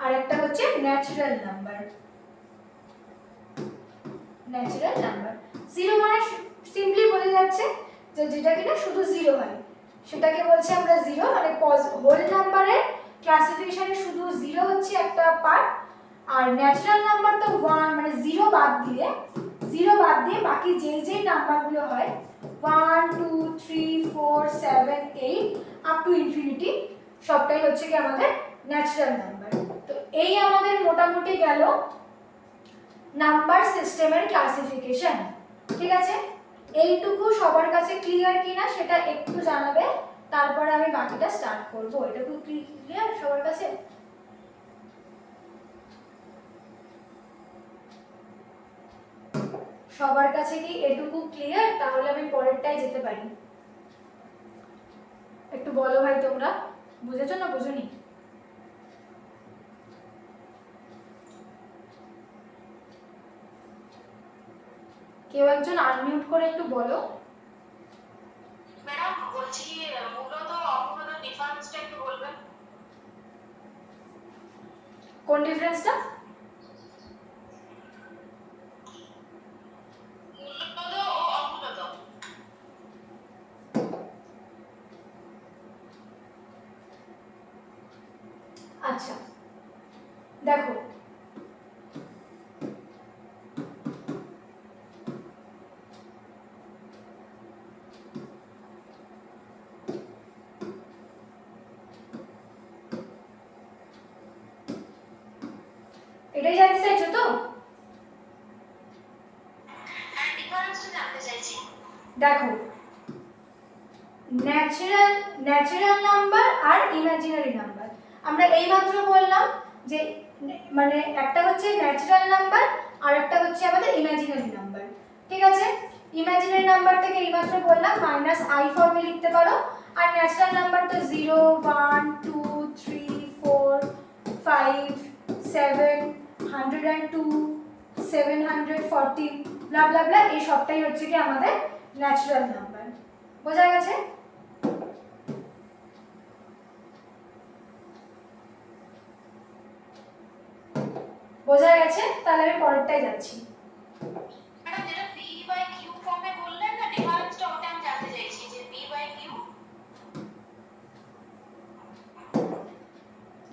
আর একটা হচ্ছে natural number. Natural number zero মানে সিম্পলি বোঝা যাচ্ছে যে যেটা কিনা শুধু জিরো হয় সেটাকে বলছি আমরা জিরো। মানে হোল নাম্বারের ক্লাসিফিকেশনে শুধু জিরো হচ্ছে একটা পার্ট, আর ন্যাচারাল নাম্বার তো ওয়ান মানে জিরো বাদ দিয়ে বাকি যেই যেই নাম্বারগুলো হয় 1 2 3 4 7 8 আপ টু ইনফিনিটি সবটাই হচ্ছে কি আমাদের ন্যাচারাল নাম্বার। তো এই আমাদের মোটামুটি গেল নাম্বার সিস্টেমের ক্লাসিফিকেশন। ঠিক আছে, এইটুকু সবার কাছে ক্লিয়ার কিনা সেটা একটু জানাবে, তারপরে আমি বাকিটা স্টার্ট করব। এটুকু ক্লিয়ার সবার কাছে? সবার কাছে কি এটুকু ক্লিয়ার? তাহলে আমি পরেরটায় যেতে পারি। একটু বলো ভাই, তোমরা বুঝেছো না বুঝোনি? কেউ একজন আনমিউট করে একটু বলো। ম্যাডাম বলছি মূলত অমূলত ডিফারেন্সটা একটু বলবেন। কোন ডিফারেন্সটা? মূলত ও অমূলত। আচ্ছা দেখো, এটাই জানতে চাইছো তো? হ্যাঁ, ডিফারেন্সটা জানতে চাইছি। দেখো, ন্যাচারাল নাম্বার আর ইমাজিনারি নাম্বার আমরা এইমাত্র বললাম যে মানে একটা হচ্ছে ন্যাচারাল নাম্বার আর একটা হচ্ছে আমাদের ইমাজিনারি নাম্বার। ঠিক আছে, ইমাজিনারি নাম্বারটাকে এইমাত্র বললাম -i ফর্মে লিখতে পারো, আর ন্যাচারাল নাম্বার তো 0 1 2 3 4 5 7 102 740 ব্লা ব্লা ব্লা, এই সবটাই হচ্ছে কি আমাদের ন্যাচারাল নাম্বার। বোঝা গেছে? বোঝা গেছে? তাহলে আমি পরেরটায় যাচ্ছি। ম্যাডাম যেটা p বাই q ফর্মে বললেন না ডিফারেন্সটা, ওটা আমি জানতে চাইছি যে p বাই q।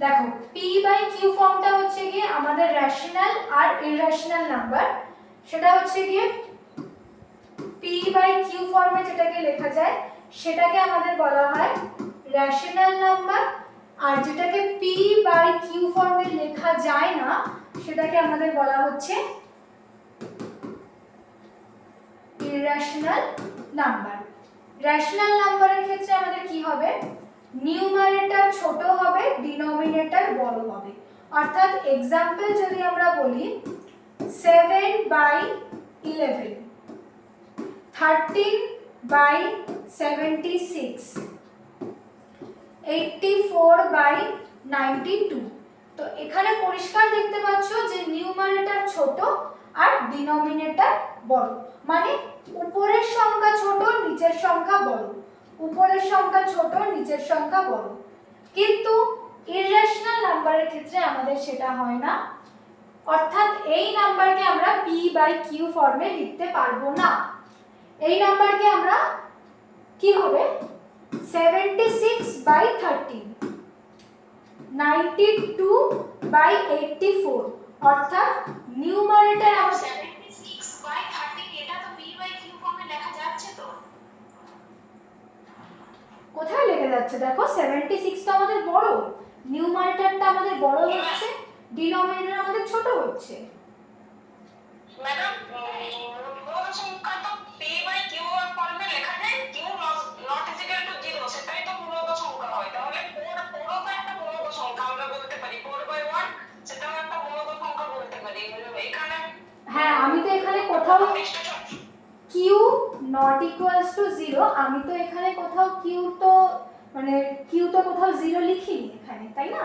দেখো, p বাই q ফর্মটা হচ্ছে গিয়ে আমাদের রেশনাল আর ইররেশনাল নাম্বার। সেটা হচ্ছে গিয়ে p বাই q ফর্মে যেটাকে লেখা যায় সেটাকে আমাদের বলা হয় রেশনাল নাম্বার, আর যেটাকে p বাই q ফর্মে লেখা যায় না সেটাকে আমাদের বলা হচ্ছে ইররেশনাল নাম্বার। রেশনাল নাম্বারের ক্ষেত্রে আমাদের কি হবে? নিউমারেটর ছোট হবে, ডিনোমিনেটর বড় হবে। অর্থাৎ एग्जांपल যদি আমরা বলি 7 বাই 11, 13 বাই 76, 84 বাই 92। তো এখানে পরিষ্কার দেখতে পাচ্ছ যে নিউমারেটর ছোট আর ডিনোমিনেটর বড়, মানে উপরের সংখ্যা ছোট নিচের সংখ্যা বড়, উপরের সংখ্যা ছোট নিচের সংখ্যা বড়। কিন্তু ইররেশনাল নাম্বারের ক্ষেত্রে আমাদের সেটা হয় না, অর্থাৎ এই নাম্বারকে আমরা p বাই q ফর্মে লিখতে পারবো না। এই নাম্বারকে আমরা কি হবে 76 বাই 13, 92 বাই 84, অর্থাৎ নিউমারেটর আমাদের 76 বাই 13 এটা তো p বাই q ফর্মে লেখা যাচ্ছে তো। কোথায় লেখা যাচ্ছে? দেখো 76 তো আমাদের বড়, নিউমারেটরটা আমাদের বড় হচ্ছে, ডিনোমিনেটর আমাদের ছোট হচ্ছে। ম্যাডাম মূল সংখ্যা তো p বাই q ফর্মে লেখা যায়, q নট ইকুয়াল টু 0, সেটাই তো মূলত সংখ্যা হয়। তাহলে 4 তো একটা মূলত জিরো, আমি তো এখানে কোথাও কিউ তো মানে কিউ তো কোথাও জিরো লিখিনি এখানে, তাই না?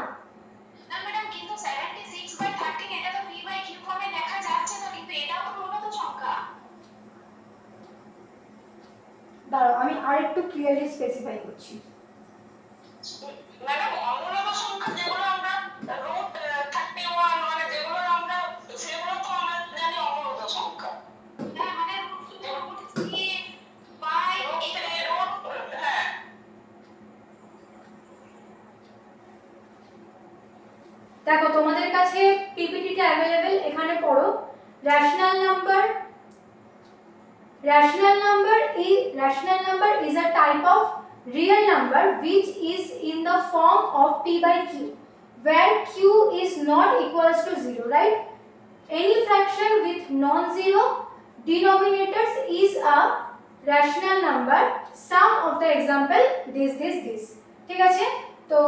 না ম্যাডাম, কিন্তু 76/13 এটা তো p/q ফর্মে লেখা যাচ্ছে না, কিন্তু এটাও তো পূর্ণত সংখ্যা। দাঁড়াও আমি আরেকটু ক্লিয়ারলি স্পেসিফাই করছি। ম্যাডাম, অমূলত সংখ্যা যেগুলো আমরা √31 মানে যেগুলো আমরা, সেগুলো তো আমরা জানি অমূলত সংখ্যা। হ্যাঁ, মানে হ্যাঁ। দেখো তোমাদের কাছে পিপিটিটা অ্যাভেলেবেল, এখানে পড়ো। Rational number is a type of real number which is in the form of p/q, where q is not equals to 0, right? Any fraction with non-zero denominators is a rational number. Some of the example this. ঠিক আছে, তো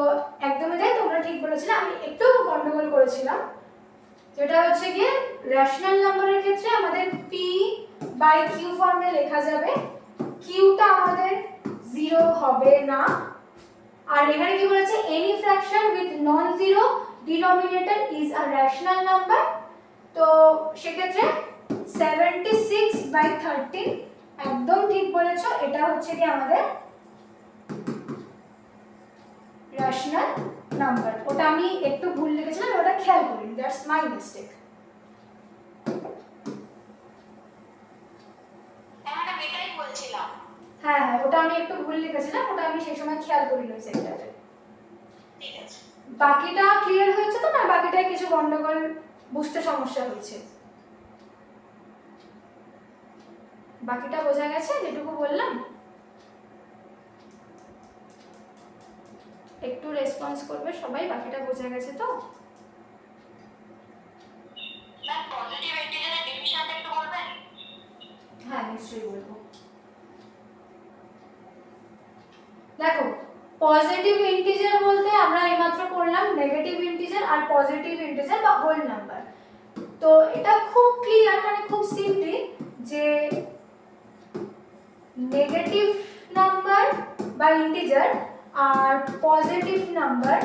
একদমই তাই, তোমরা ঠিক বলেছিলে, আমি একটু গন্ডগোল করেছিলাম। যেটা হচ্ছে গিয়ে রেশনাল নাম্বারের ক্ষেত্রে আমাদের p/q ফর্মে লেখা যাবে, কিউটা আমাদের 0 হবে না। আর এখানে কি বলেছে, any fraction with non zero denominator is a rational number. তো সেক্ষেত্রে 76/13 একদম ঠিক বলেছো, এটা হচ্ছে কি আমাদের রেশনাল নাম্বার। ওটা আমি একটু ভুল লিখেছিলাম, ওটা খেয়াল করিনি, দ্যাটস মাই মিস্টেক। ম্যাডাম, এটাই বলছিলাম। হ্যাঁ, ওটা আমি একটু ভুল লিখেছিলাম, ওটা আমি সেই সময় খেয়াল করিনি ওই সেক্টরে। ঠিক আছে। বাকিটা ক্লিয়ার হয়েছে তো? না, বাকিটায় কিছু গন্ডগোল, বুঝতে সমস্যা হয়েছে? বাকিটা বোঝা গেছে যেটুকু বললাম? একটু রেসপন্স করবে সবাই, বাকিটা বোঝা গেছে তো? ম্যাম, পজিটিভ ইন্টিজারের ডিভিশনটা একটু বলবেন? হ্যাঁ, নিশ্চয়ই বলবো। দেখো, পজিটিভ ইন্টিজার বলতে আমরা এইমাত্র পড়লাম নেগেটিভ ইন্টিজার আর পজিটিভ ইন্টিজার বা হোল নাম্বার। তো এটা খুব ক্লিয়ার, মানে খুব সিম্পলি, যে নেগেটিভ নাম্বার বা ইন্টিজার আর পজিটিভ নাম্বার,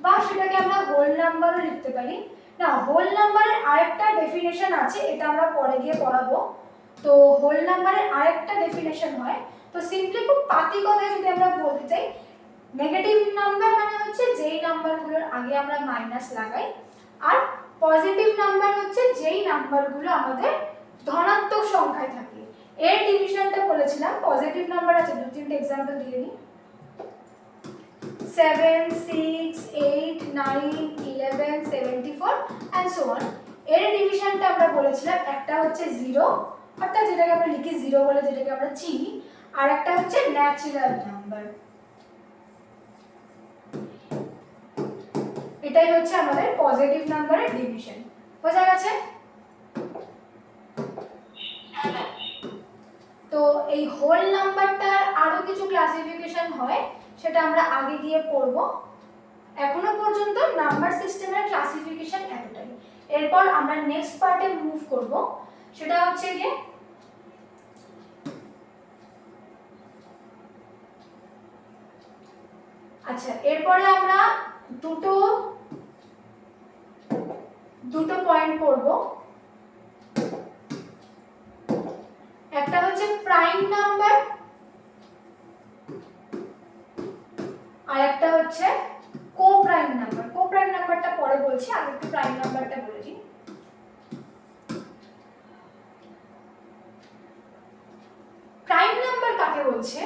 বা সেটাকে আমরা হোল নাম্বারও লিখতে পারি। না, হোল নাম্বারের আরেকটা ডেফিনেশন আছে, এটা আমরা পরে গিয়ে পড়াবো। তো হোল নাম্বারের আরেকটা ডেফিনেশন হয়, তো সিম্পলি খুব পাতি কথায় যদি আমরা বলতে চাই, নেগেটিভ নাম্বার মানে হচ্ছে যেই নাম্বারগুলোর আগে আমরা মাইনাস লাগাই, আর পজিটিভ নাম্বার হচ্ছে যেই নাম্বারগুলো আমাদের ধনাত্মক সংখ্যায় থাকে। এর ডিভিশনটা বলেছিলাম, পজিটিভ নাম্বার আছে, দু তিনটে एग्जांपल দিয়ে নিই। 7, 6, 8, 9, 11, 74 and so on। এর ডিভিশনটা আমরা বলেছিলাম, একটা হচ্ছে 0, অর্থাৎ যেটাকে আমরা লিখি 0 বলে, যেটাকে আমরা চিনি, আর একটা হচ্ছে ন্যাচারাল নাম্বার। এটাই হচ্ছে আমাদের পজিটিভ নাম্বারের ডিভিশন। বোঝা গেছে? তো এই হোল নাম্বারটার আরো কিছু ক্লাসিফিকেশন হয়, সেটা আমরা আগে গিয়ে পড়ব। এখনো পর্যন্ত নাম্বার সিস্টেমের ক্লাসিফিকেশন এতটাই। এরপর আমরা নেক্সট পার্টে মুভ করব, সেটা হচ্ছে গিয়ে আচ্ছা, এরপরে আমরা দুটো পয়েন্ট পড়ব। একটা হচ্ছে প্রাইম নাম্বার, আর একটা হচ্ছে কো-প্রাইম নাম্বার। কো-প্রাইম নাম্বারটা পরে বলছি, আগে একটু প্রাইম নাম্বারটা বলে দিই। প্রাইম নাম্বার কাকে বলছে?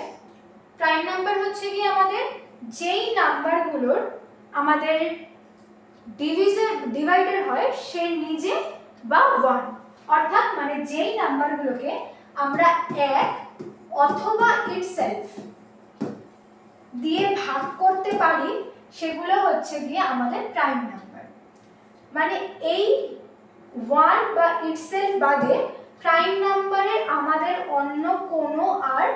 প্রাইম নাম্বার হচ্ছে কি আমাদের যেই নাম্বারগুলোর আমাদের ডিভাইডার হয় সে নিজে বা 1, অর্থাৎ মানে যেই নাম্বারগুলোকে আমরা 1 অথবা ইটসেলফ দিয়ে ভাগ করতে পারি, সেগুলো হচ্ছে গিয়ে আমাদের প্রাইম নাম্বার। মানে এই 1 বা ইটসেলফ বাদে প্রাইম নাম্বারের আমাদের অন্য কোনো আর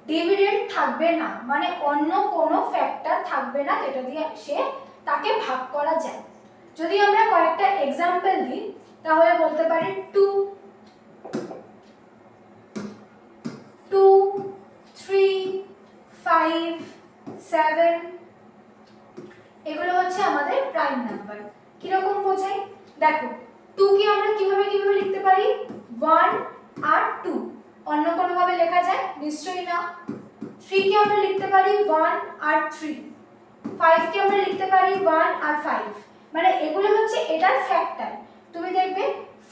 ডিভিডেন্ড থাকবে না, মানে অন্য কোনো ফ্যাক্টর থাকবে না যেটা দিয়ে তাকে ভাগ করা যায়। যদি আমরা কয়েকটা एग्जांपल দিই, তাহলে বলতে পারি 2, 7, এগুলো হচ্ছে আমাদের প্রাইম নাম্বার। কিরকম বোঝাই দেখো, 2 কে আমরা কিভাবে কিভাবে লিখতে পারি, 1 আর 2, অন্য কোনো ভাবে লেখা যায় নিশ্চয়ই না। 3 কে আমরা লিখতে পারি 1 আর 3, 5 কে আমরা লিখতে পারি 1 আর 5, মানে এগুলো হচ্ছে এটার ফ্যাক্টর। তুমি দেখবে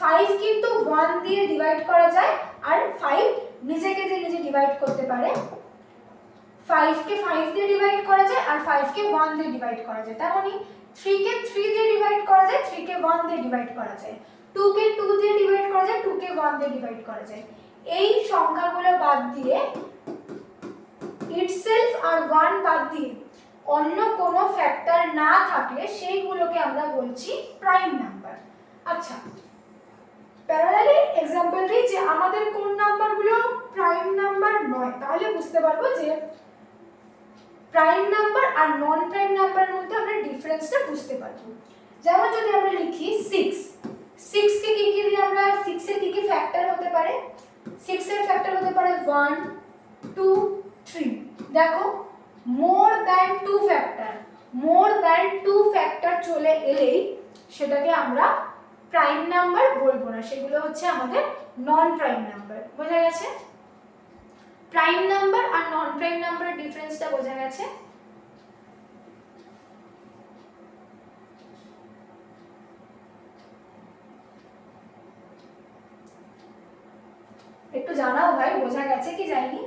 5 কিন্তু 1 দিয়ে ডিভাইড করা যায়, আর 5 নিজেকে দিয়ে নিজে ডিভাইড করতে পারে। 5 কে 5 দিয়ে ডিভাইড করা যায়, আর 5 কে 1 দিয়ে ডিভাইড করা যায়। তার মানে 3 কে 3 দিয়ে ডিভাইড করা যায়, 3 কে 1 দিয়ে ডিভাইড করা যায়। 2 কে 2 দিয়ে ডিভাইড করা যায়, 2 কে 1 দিয়ে ডিভাইড করা যায়। এই সংখ্যাগুলো বাদ দিয়ে, ইটসেলফ আর 1 বাদ দিয়ে অন্য কোনো ফ্যাক্টর না থাকলে সেইগুলোকে আমরা বলছি প্রাইম নাম্বার। আচ্ছা, প্যারালালি एग्जांपल দিই যে আমাদের কোন নাম্বারগুলো প্রাইম নাম্বার নয়, তাহলে বুঝতে পারবো যে প্রাইম নাম্বার আর নন প্রাইম নাম্বারের মধ্যে আমরা ডিফারেন্সটা বুঝতে পারবো। যেমন যদি আমরা লিখি 6, 6 কে কি কি দিয়ে আমরা 6 এর কি কি ফ্যাক্টর হতে পারে, 6 এর ফ্যাক্টর হতে পারে 1 2 3। দেখো more than 2 factor, more than 2 factor চলে এলেই সেটাকে আমরা প্রাইম নাম্বার বলবো না, সেগুলো হচ্ছে আমাদের নন প্রাইম নাম্বার। বোঝা গেছে? প্রাইম নাম্বার আর নন প্রাইম নাম্বারের ডিফারেন্সটা বোঝা গেছে? একটু জানাও ভাই, বোঝা গেছে কি যায়নি?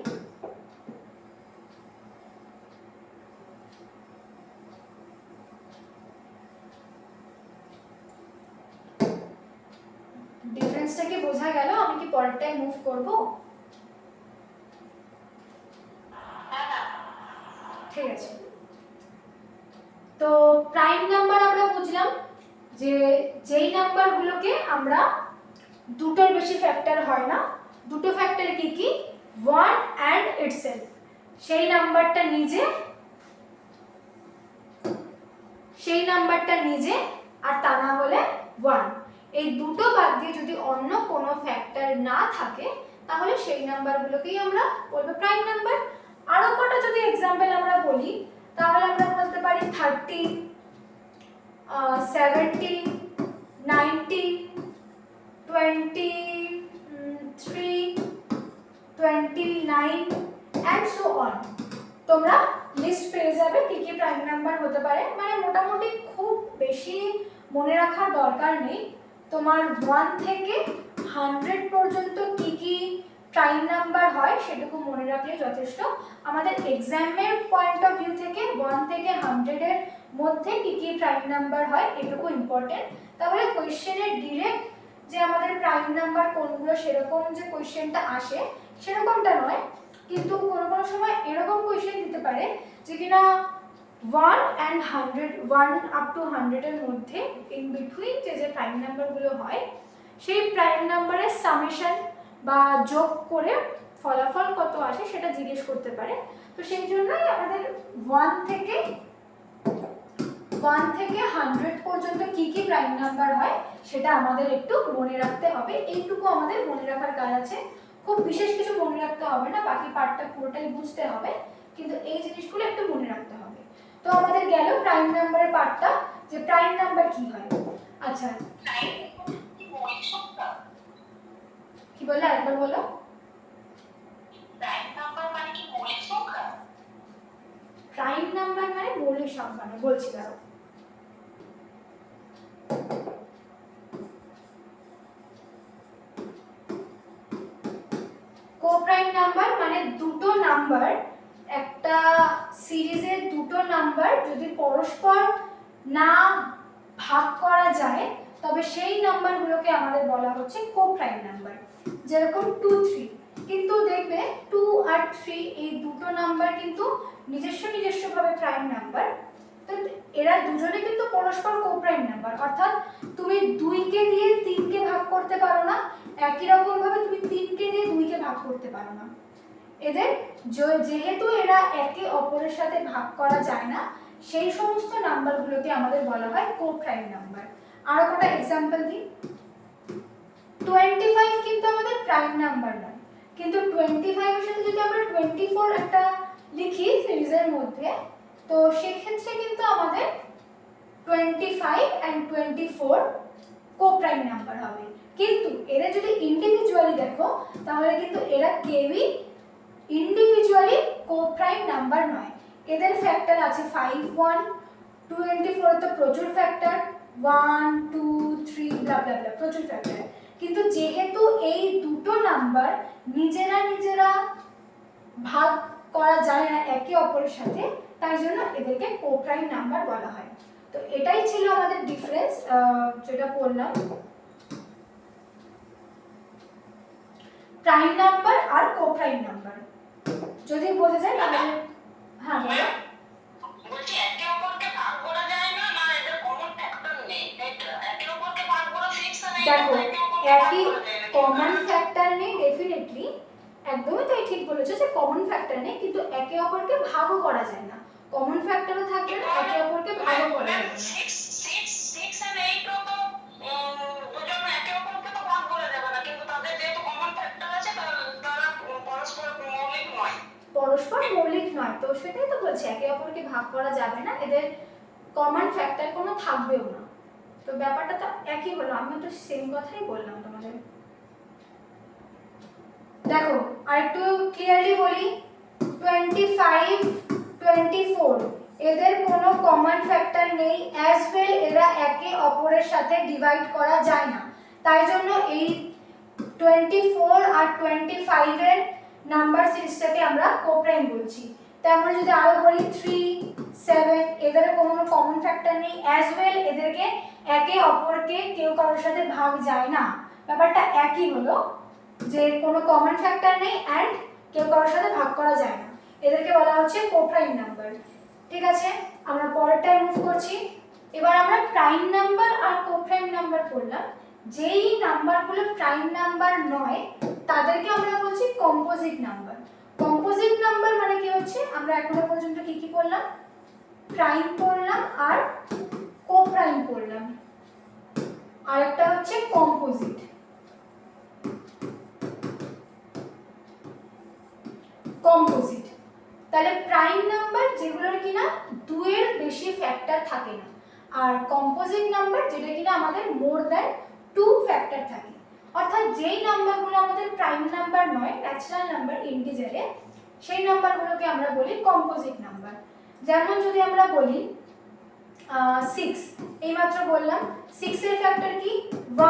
ডিফারেন্সটা কি বোঝা গেল? আমি কি পরেরটায় মুভ করব? ঠিক আছে। তো প্রাইম নাম্বার আমরা বুঝলাম যে যেই নাম্বারগুলোকে আমরা দুটোর বেশি ফ্যাক্টর হয় না, দুটো ফ্যাক্টর কি কি, 1 and itself, সেই নাম্বারটা নিজে আর তা না হলে 1। এই দুটো বাদ দিয়ে যদি অন্য কোনো ফ্যাক্টর না থাকে তাহলে সেই নাম্বারগুলোকেই আমরা বলবো প্রাইম নাম্বার। আরো কটা যদি एग्जांपल আমরা বলি তাহলে আমরা বলতে পারি 30, 70, 90, 23, 29 and so on। তোমরা লিস্ট পেয়ে যাবে কি কি প্রাইম নাম্বার হতে পারে, মানে মোটামুটি খুব বেশি মনে রাখার দরকার নেই। তোমার 1 থেকে 100 পর্যন্ত কি কি প্রাইম নাম্বার হয় সেটুকু মনে রাখলে যথেষ্ট। আমাদের এক্সামের পয়েন্ট অফ ভিউ থেকে 1 থেকে 100 এর মধ্যে কি কি প্রাইম নাম্বার হয় এটুকু ইম্পর্টেন্ট। তাহলে কোশ্চেনে ডিরেক্ট যে আমাদের প্রাইম নাম্বার কোনগুলো সেরকম যে কোশ্চেনটা আসে সেরকমটা নয়, কিন্তু কোনো কোনো সময় এরকম কোশ্চেন দিতে পারে যে কিনা 1 and 100, 1 up to 100 এর মধ্যে ইন বিটুইন যে প্রাইম নাম্বারগুলো হয় সেই প্রাইম নাম্বারের সামেশন বা যোগ করে ফলাফল কত আসে সেটা জিজ্ঞেস করতে পারে। তো সেই জন্যই আমাদের 1 থেকে 100 পর্যন্ত কি কি প্রাইম নাম্বার হয় সেটা আমাদের একটু মনে রাখতে হবে। এইটুকু আমাদের মনে রাখার কাজ আছে, খুব বিশেষ কিছু মনে রাখতে হবে না, বাকি পার্টটা পুরোটাই বুঝতে হবে, কিন্তু এই জিনিসগুলো একটু মনে রাখতে হবে। তো আমাদের গেল প্রাইম নাম্বারের পার্টটা, যে প্রাইম নাম্বার কি হয়। আচ্ছা, কি বললে আরেকবার বলো? প্রাইম নাম্বার মানে কি মৌলিক সংখ্যা? প্রাইম নাম্বার মানে মৌলিক সংখ্যা না, বলছি দাঁড়াও। কোপ্রাইম নাম্বার মানে দুটো নাম্বার, একটা সিরিজের দুটো নাম্বার যদি পরস্পর না ভাগ করা যায় তবে সেই নাম্বারগুলোকে আমাদের বলা হচ্ছে কোপ্রাইম নাম্বার। যেরকম 2 3, কিন্তু দেখবে 2 আর 3 এই দুটো নাম্বার কিন্তু নিজস্বভাবে প্রাইম নাম্বার। তো এরা দুজনে কিন্তু পরস্পর কোপ্রাইম নাম্বার, অর্থাৎ তুমি 2 কে দিয়ে 3 কে ভাগ করতে পারো না, একই রকম ভাবে তুমি 3 কে দিয়ে 2 কে ভাগ করতে পারো না। এদের যেহেতু এরা একে অপরের সাথে ভাগ করা যায় না সেই সমস্ত নাম্বারগুলোকে আমাদের বলা হয় কোপ্রাইম নাম্বার। আরো কটা एग्जांपल দিই। 25 কিন্তু আমাদের প্রাইম নাম্বার নয়, কিন্তু 25 এর সাথে যদি আমরা 24 একটা লিখি সিরিজের মধ্যে তো সেক্ষেত্রে কিন্তু আমাদের 25 and 24 কোপ্রাইম নাম্বার হবে। কিন্তু এরা যদি ইন্ডিভিজুয়ালি দেখো তাহলে কিন্তু এরা কেউই ইন্ডিভিজুয়ালি কোপ্রাইম নাম্বার নয়। এদের ফ্যাক্টর আছে 5 1, 24 তো প্রচুর ফ্যাক্টর 1 2 3 ব্লা ব্লা ব্লা প্রচুর ফ্যাক্টর। কিন্তু যেহেতু এই দুটো নাম্বার নিজেরা ভাগ করা যায় না একে অপরের সাথে, তাই জন্য এদেরকে কোপ্রাইম নাম্বার বলা হয়। তো এটাই ছিল আমাদের ডিফারেন্স যেটা বললাম, প্রাইম নাম্বার আর কোপ্রাইম নাম্বার। যদি বোঝা যায় তাহলে হ্যাঁ বলো। বলছি একে অপরকে ভাগ করা যায় না, না এদের কমন ফ্যাক্টর নেই, একে অপরকে ভাগ করা ফিক্স নেই, দেখো একে অপরকে ভাগ একই করা যায় না। কমন ফ্যাক্টর নেই ডেফিনেটলি, একদমই তাই ঠিক বলেছো যে কমন ফ্যাক্টর নেই, কিন্তু একে অপরকে ভাগও করা যায় না। কমন ফ্যাক্টরও থাকবে না, একে অপরকে ভাগও করা যায় না। 6 and 8 তো দুজন একে অপরকে তো ভাগ করা যাবে না, কিন্তু তাদের যেহেতু কমন ফ্যাক্টর আছে তারা পরস্পর মৌলিক নয়। পরস্পর মৌলিক নয়, তো সেটাই তো বলছি একে অপরকে ভাগ করা যাবে না, এদের কমন ফ্যাক্টর কোনো থাকবেও না। তো ব্যাপারটা তো একই হলো, আমিও তো সেম কথাই বললাম তোমাদের। দেখো আরেকটু ক্লিয়ারলি বলি, 25 24 এদের কোনো কমন ফ্যাক্টর নেই, অ্যাজ ওয়েল এরা একে অপরের সাথে ডিভাইড করা যায় না, তাই জন্য এই 24 আর 25 এর নাম্বার সিরিজটাকে আমরা কোপ্রাইম বলছি। তেমন যদি আরো বলি 3 7 এদের কোনো কমন ফ্যাক্টর নেই, অ্যাজ ওয়েল এদেরকে একে অপরকে কেউ কারোর সাথে ভাগ যায় না। ব্যাপারটা একই হলো যে কোনো কমন ফ্যাক্টর নেই অ্যান্ড কেউ কারোর সাথে ভাগ করা যায় না, এদেরকে বলা হচ্ছে কোপ্রাইম নাম্বার। ঠিক আছে, আমরা পরেরটায় মুভ করছি। এবার আমরা প্রাইম নাম্বার আর কোপ্রাইম নাম্বার করলাম। যেই নাম্বারগুলো প্রাইম নাম্বার নয় তাদেরকে আমরা বলছি কম্পোজিট নাম্বার। কম্পোজিট নাম্বার মানে কি হচ্ছে, আমরা এখনো পর্যন্ত কি কি করলাম, প্রাইম করলাম আর কোপ্রাইম করলাম, আরেকটা হচ্ছে কম্পোজিট। কম্পোজিট তাহলে প্রাইম নাম্বার যেগুলোর কিনা দুইয়ের বেশি ফ্যাক্টর থাকে না, আর কম্পোজিট নাম্বার যেটা কিনা আমাদের মোর দ্যান 2 ফ্যাক্টর থাকে। অর্থাৎ যেই নাম্বারগুলো আমাদের প্রাইম নাম্বার নয়, ন্যাচারাল নাম্বার ইন্টিজারে, সেই নাম্বারগুলোকে আমরা বলি কম্পোজিট নাম্বার। যেমন যদি আমরা বলি 6, এইমাত্র বললাম 6 এর ফ্যাক্টর কি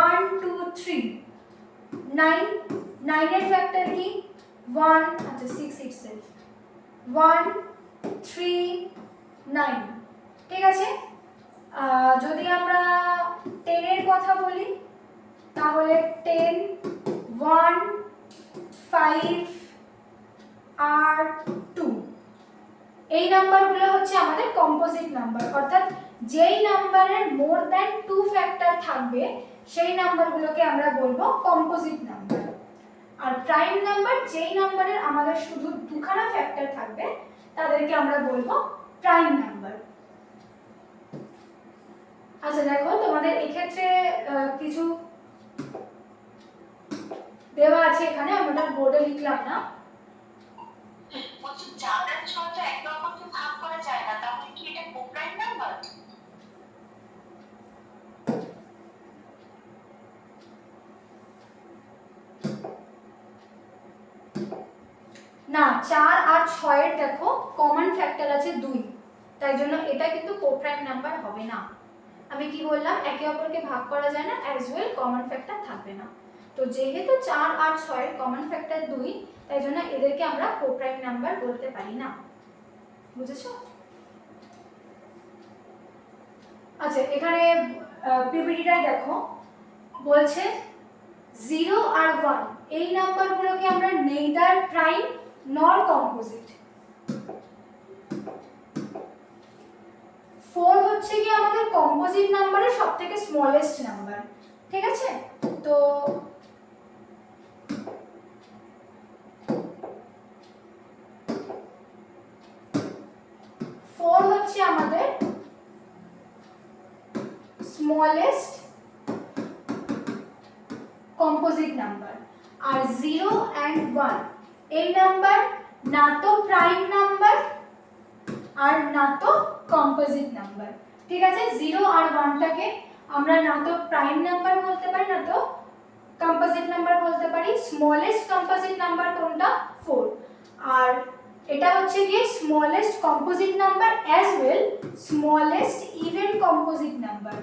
1 2 3, 9 9 এর ফ্যাক্টর কি 1, আচ্ছা 6 itself 1 3 9। ঠিক আছে, যদি আমরা 10 এর কথা বলি তাহলে 10 1 5 আর 2, এই নাম্বারগুলো হচ্ছে আমাদের কম্পোজিট নাম্বার। অর্থাৎ যেই নাম্বারের মোর দ্যান 2 ফ্যাক্টর থাকবে সেই নাম্বারগুলোকে আমরা বলবো কম্পোজিট নাম্বার। আর প্রাইম নাম্বার যেই নাম্বারের আমাদের শুধু দুখানা ফ্যাক্টর থাকবে তাদেরকে আমরা বলবো প্রাইম নাম্বার। আচ্ছা দেখো তোমাদের এক্ষেত্রে কিছু দেওয়া আছে এখানে, আমরা বোর্ডে লিখলাম না। বলছি যাদের সংখ্যা একে অপরকে ভাগ করা যায় না তাহলে কি এটা কোপ্রাইম নাম্বার? না, 4 আর 6 এর দেখো কমন ফ্যাক্টর আছে 2, তাই জন্য এটা কিন্তু কোপ্রাইম নাম্বার হবে না। আমি কি বললাম, একে অপরকে ভাগ করা যায় না, অ্যাজ ওয়েল কমন ফ্যাক্টর থাকবে না। তো যেহেতু 4 আর 6 এর কমন ফ্যাক্টর 2, তাই জন্য এদেরকে আমরা কোপ্রাইম নাম্বার বলতে পারি না। বুঝেছো? আচ্ছা এখানে পিপিটিটা দেখো, বলছে 0 আর 1 এই নাম্বারগুলোকে আমরা নেইদার প্রাইম নর কম্পোজিট। 4 হচ্ছে কি আমাদের কম্পোজিট নাম্বারের সবথেকে স্মলেস্ট নাম্বার। ঠিক আছে, তো হচ্ছে আমাদের স্মলেস্ট কম্পোজিট নাম্বার। আর 0 and 1 এই নাম্বার না তো প্রাইম নাম্বার আর না তো কম্পোজিট নাম্বার। ঠিক আছে, 0 আর 1টাকে আমরা না তো প্রাইম নাম্বার বলতে পারি না তো কম্পোজিট নাম্বার বলতে পারি। স্মলেস্ট কম্পোজিট নাম্বার কোনটা? 4। আর এটা হচ্ছে গিয়ে smallest composite number as well smallest even composite number,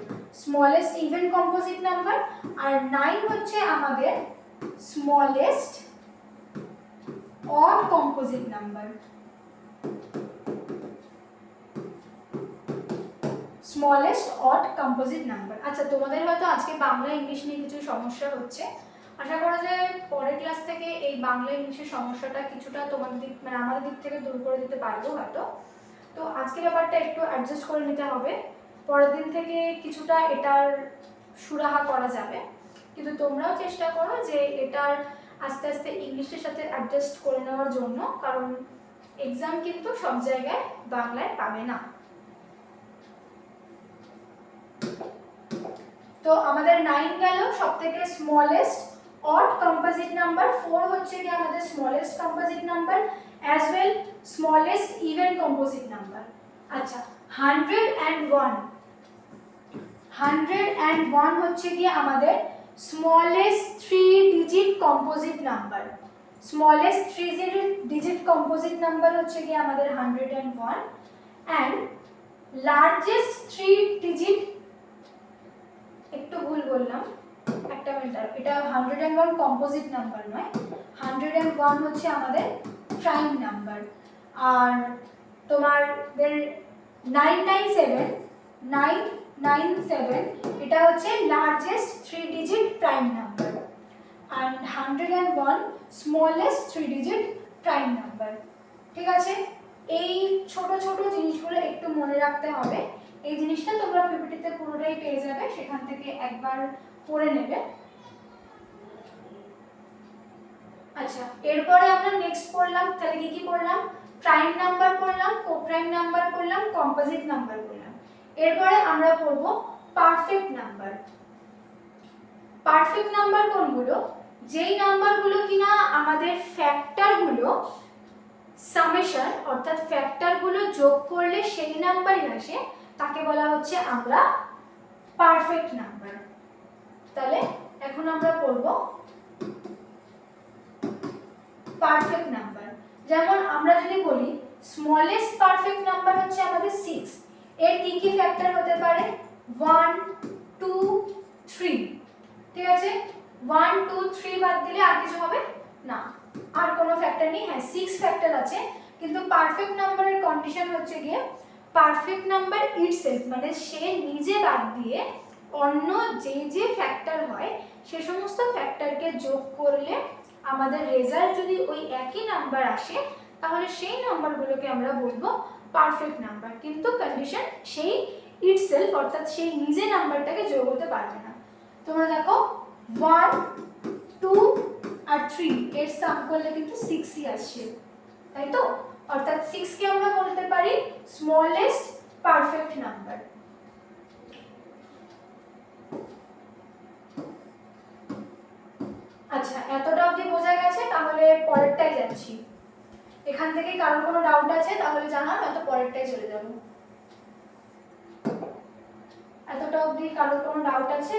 smallest even composite number. আর 9 হচ্ছে আমাদের smallest odd composite number, smallest odd composite number. আচ্ছা, তোমাদের হয়তো আজকে বাংলা ইংলিশ নিয়ে কিছু সমস্যা হচ্ছে, আশা করা যায় পরের ক্লাস থেকে এই বাংলা ইংলিশের সমস্যাটা কিছুটা তোমাদের দিক মানে আমাদের দিক থেকে দূর করে দিতে পারবো হয়তো। তো আজকে ব্যাপারটা একটু অ্যাডজাস্ট করে নিতে হবে, পরের দিন থেকে কিছুটা এটার সুরাহা করা যাবে, কিন্তু তোমরাও চেষ্টা করো যে এটার আস্তে আস্তে ইংলিশের সাথে অ্যাডজাস্ট করে নেওয়ার জন্য, কারণ এক্সাম কিন্তু সব জায়গায় বাংলায় পাবে না। তো আমাদের 9 গেল সবথেকে স্মলেস্ট অড কম্পোজিট নাম্বার, 4 হচ্ছে কি আমাদের smallest composite number as well smallest even composite number. আচ্ছা, 101 হচ্ছে কি আমাদের smallest 3 digit composite number, smallest 3 digit composite number হচ্ছে কি আমাদের 101 অ্যান্ড লার্জেস্ট 3 ডিজিট, একটু ভুল বললাম, একটা মিনিট, এটা 101 কম্পোজিট নাম্বার নয়, 101 হচ্ছে আমাদের প্রাইম নাম্বার। আর তোমাদের 997 এটা হচ্ছে largest 3 digit prime number and 101 smallest 3 digit prime number. ঠিক আছে, এই ছোট ছোট জিনিসগুলো একটু মনে রাখতে হবে। এই জিনিসটা তোমরা পিপিটিতে পুরোটাই পেয়ে যাবে, সেখান থেকে একবার পড়ে নেবে। আচ্ছা, এরপরে আমরা নেক্সট পড়লাম, তাহলে কি কি পড়লাম? প্রাইম নাম্বার পড়লাম, কোপ্রাইম নাম্বার পড়লাম, কম্পোজিট নাম্বার পড়লাম। এরপরে আমরা পড়ব পারফেক্ট নাম্বার। পারফেক্ট নাম্বার কোনগুলো? যেই নাম্বারগুলো কিনা আমাদের ফ্যাক্টরগুলো সামেশন অর্থাৎ ফ্যাক্টরগুলো যোগ করলে সেই নাম্বারই আসে, তাকে বলা হচ্ছে আমরা পারফেক্ট নাম্বার। তাহলে এখন আমরা পড়ব পারফেক্ট নাম্বার। যেমন আমরা যদি বলি স্মলেস্ট পারফেক্ট নাম্বার হচ্ছে আমাদের 6, এর কি কি ফ্যাক্টর হতে পারে? 1 2 3। ঠিক আছে, 1 2 3 বাদ দিলে আর কিছু হবে না, আর কোনো ফ্যাক্টর নেই। হ্যাঁ, 6 ফ্যাক্টর আছে, কিন্তু পারফেক্ট নাম্বারের কন্ডিশন হচ্ছে গিয়ে পারফেক্ট নাম্বার ইটসেলফ, মানে সে নিজে বাদ দিয়ে অন্য যে যে ফ্যাক্টর হয় সে সমস্ত ফ্যাক্টরকে যোগ করলে আমাদের রেজাল্ট যদি ওই একই নাম্বার আসে, তাহলে সেই নাম্বারগুলোকে আমরা বলবো পারফেক্ট নাম্বার। কিন্তু কন্ডিশন সেই ইটসেলফ অর্থাৎ সেই নিজে নাম্বারটাকে যোগ হতে পারবে না। তোমরা দেখো 1 2 আর 3 এর সাম করলে কিন্তু 6ই আসছে, তাই তো? অর্থাৎ 6 কে আমরা বলতে পারি স্মলেস্ট পারফেক্ট নাম্বার। আচ্ছা, এতটা অবধি বোঝা গেছে, তাহলে পরেরটাই যাচ্ছি। এখান থেকে কারোর কোনো ডাউট আছে তাহলে জানাও, নয়তো পরেরটাই চলে যাব। এতটা অবধি কারোর কোনো ডাউট আছে?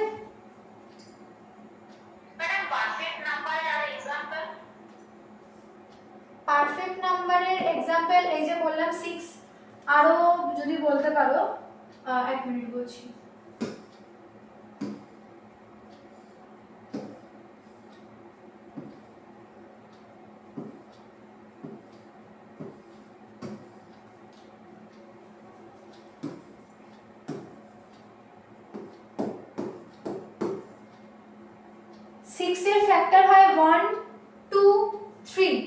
ম্যাডাম, পারফেক্ট নাম্বারের আর এক্সাম্পল? পারফেক্ট নাম্বারের এক্সাম্পল এই যে বললাম 6, আরো যদি বলতে পারো, এক মিনিট বলছি। এর ফ্যাক্টর হয় 1 2 3,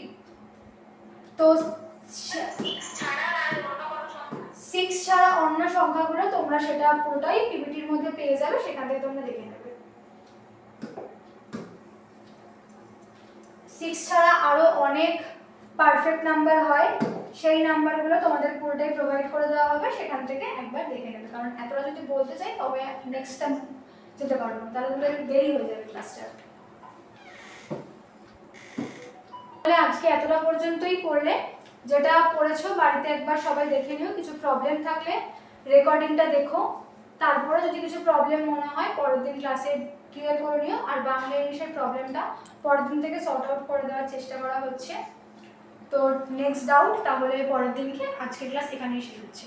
তো 6 ছাড়া অন্য সংখ্যাগুলো তোমরা সেটা পুরোটাই পিপিটির মধ্যে পেয়ে যাবে, সেখান থেকে তোমরা দেখে নেবে। 6 ছাড়া আরো অনেক পারফেক্ট নাম্বার হয়, সেই নাম্বারগুলো তোমাদের পুরোটাই প্রোভাইড করে দেওয়া হবে, সেখান থেকে একবার দেখে নেবে। কারণ এতটা যদি বলতে চাই তবে নেক্সট টাইম যেতে পারবো না, তাহলে তোমাদের দেরি হয়ে যাবে ক্লাসটা। তাহলে আজকে এতটা পর্যন্তই পড়লে, যেটা পড়েছো বাড়িতে একবার সবাই দেখে নিও, কিছু প্রবলেম থাকলে রেকর্ডিংটা দেখো, তারপরে যদি কিছু প্রবলেম মনে হয় পরের দিন ক্লাসে ক্লিয়ার করে নিও। আর বাংলা ইংলিশের প্রবলেমটা পরের দিন থেকে সর্ট আউট করে দেওয়ার চেষ্টা করা হচ্ছে। তো নেক্সট ডাউট তাহলে পরের দিনকে, আজকের ক্লাস এখানেই শেষ হচ্ছে।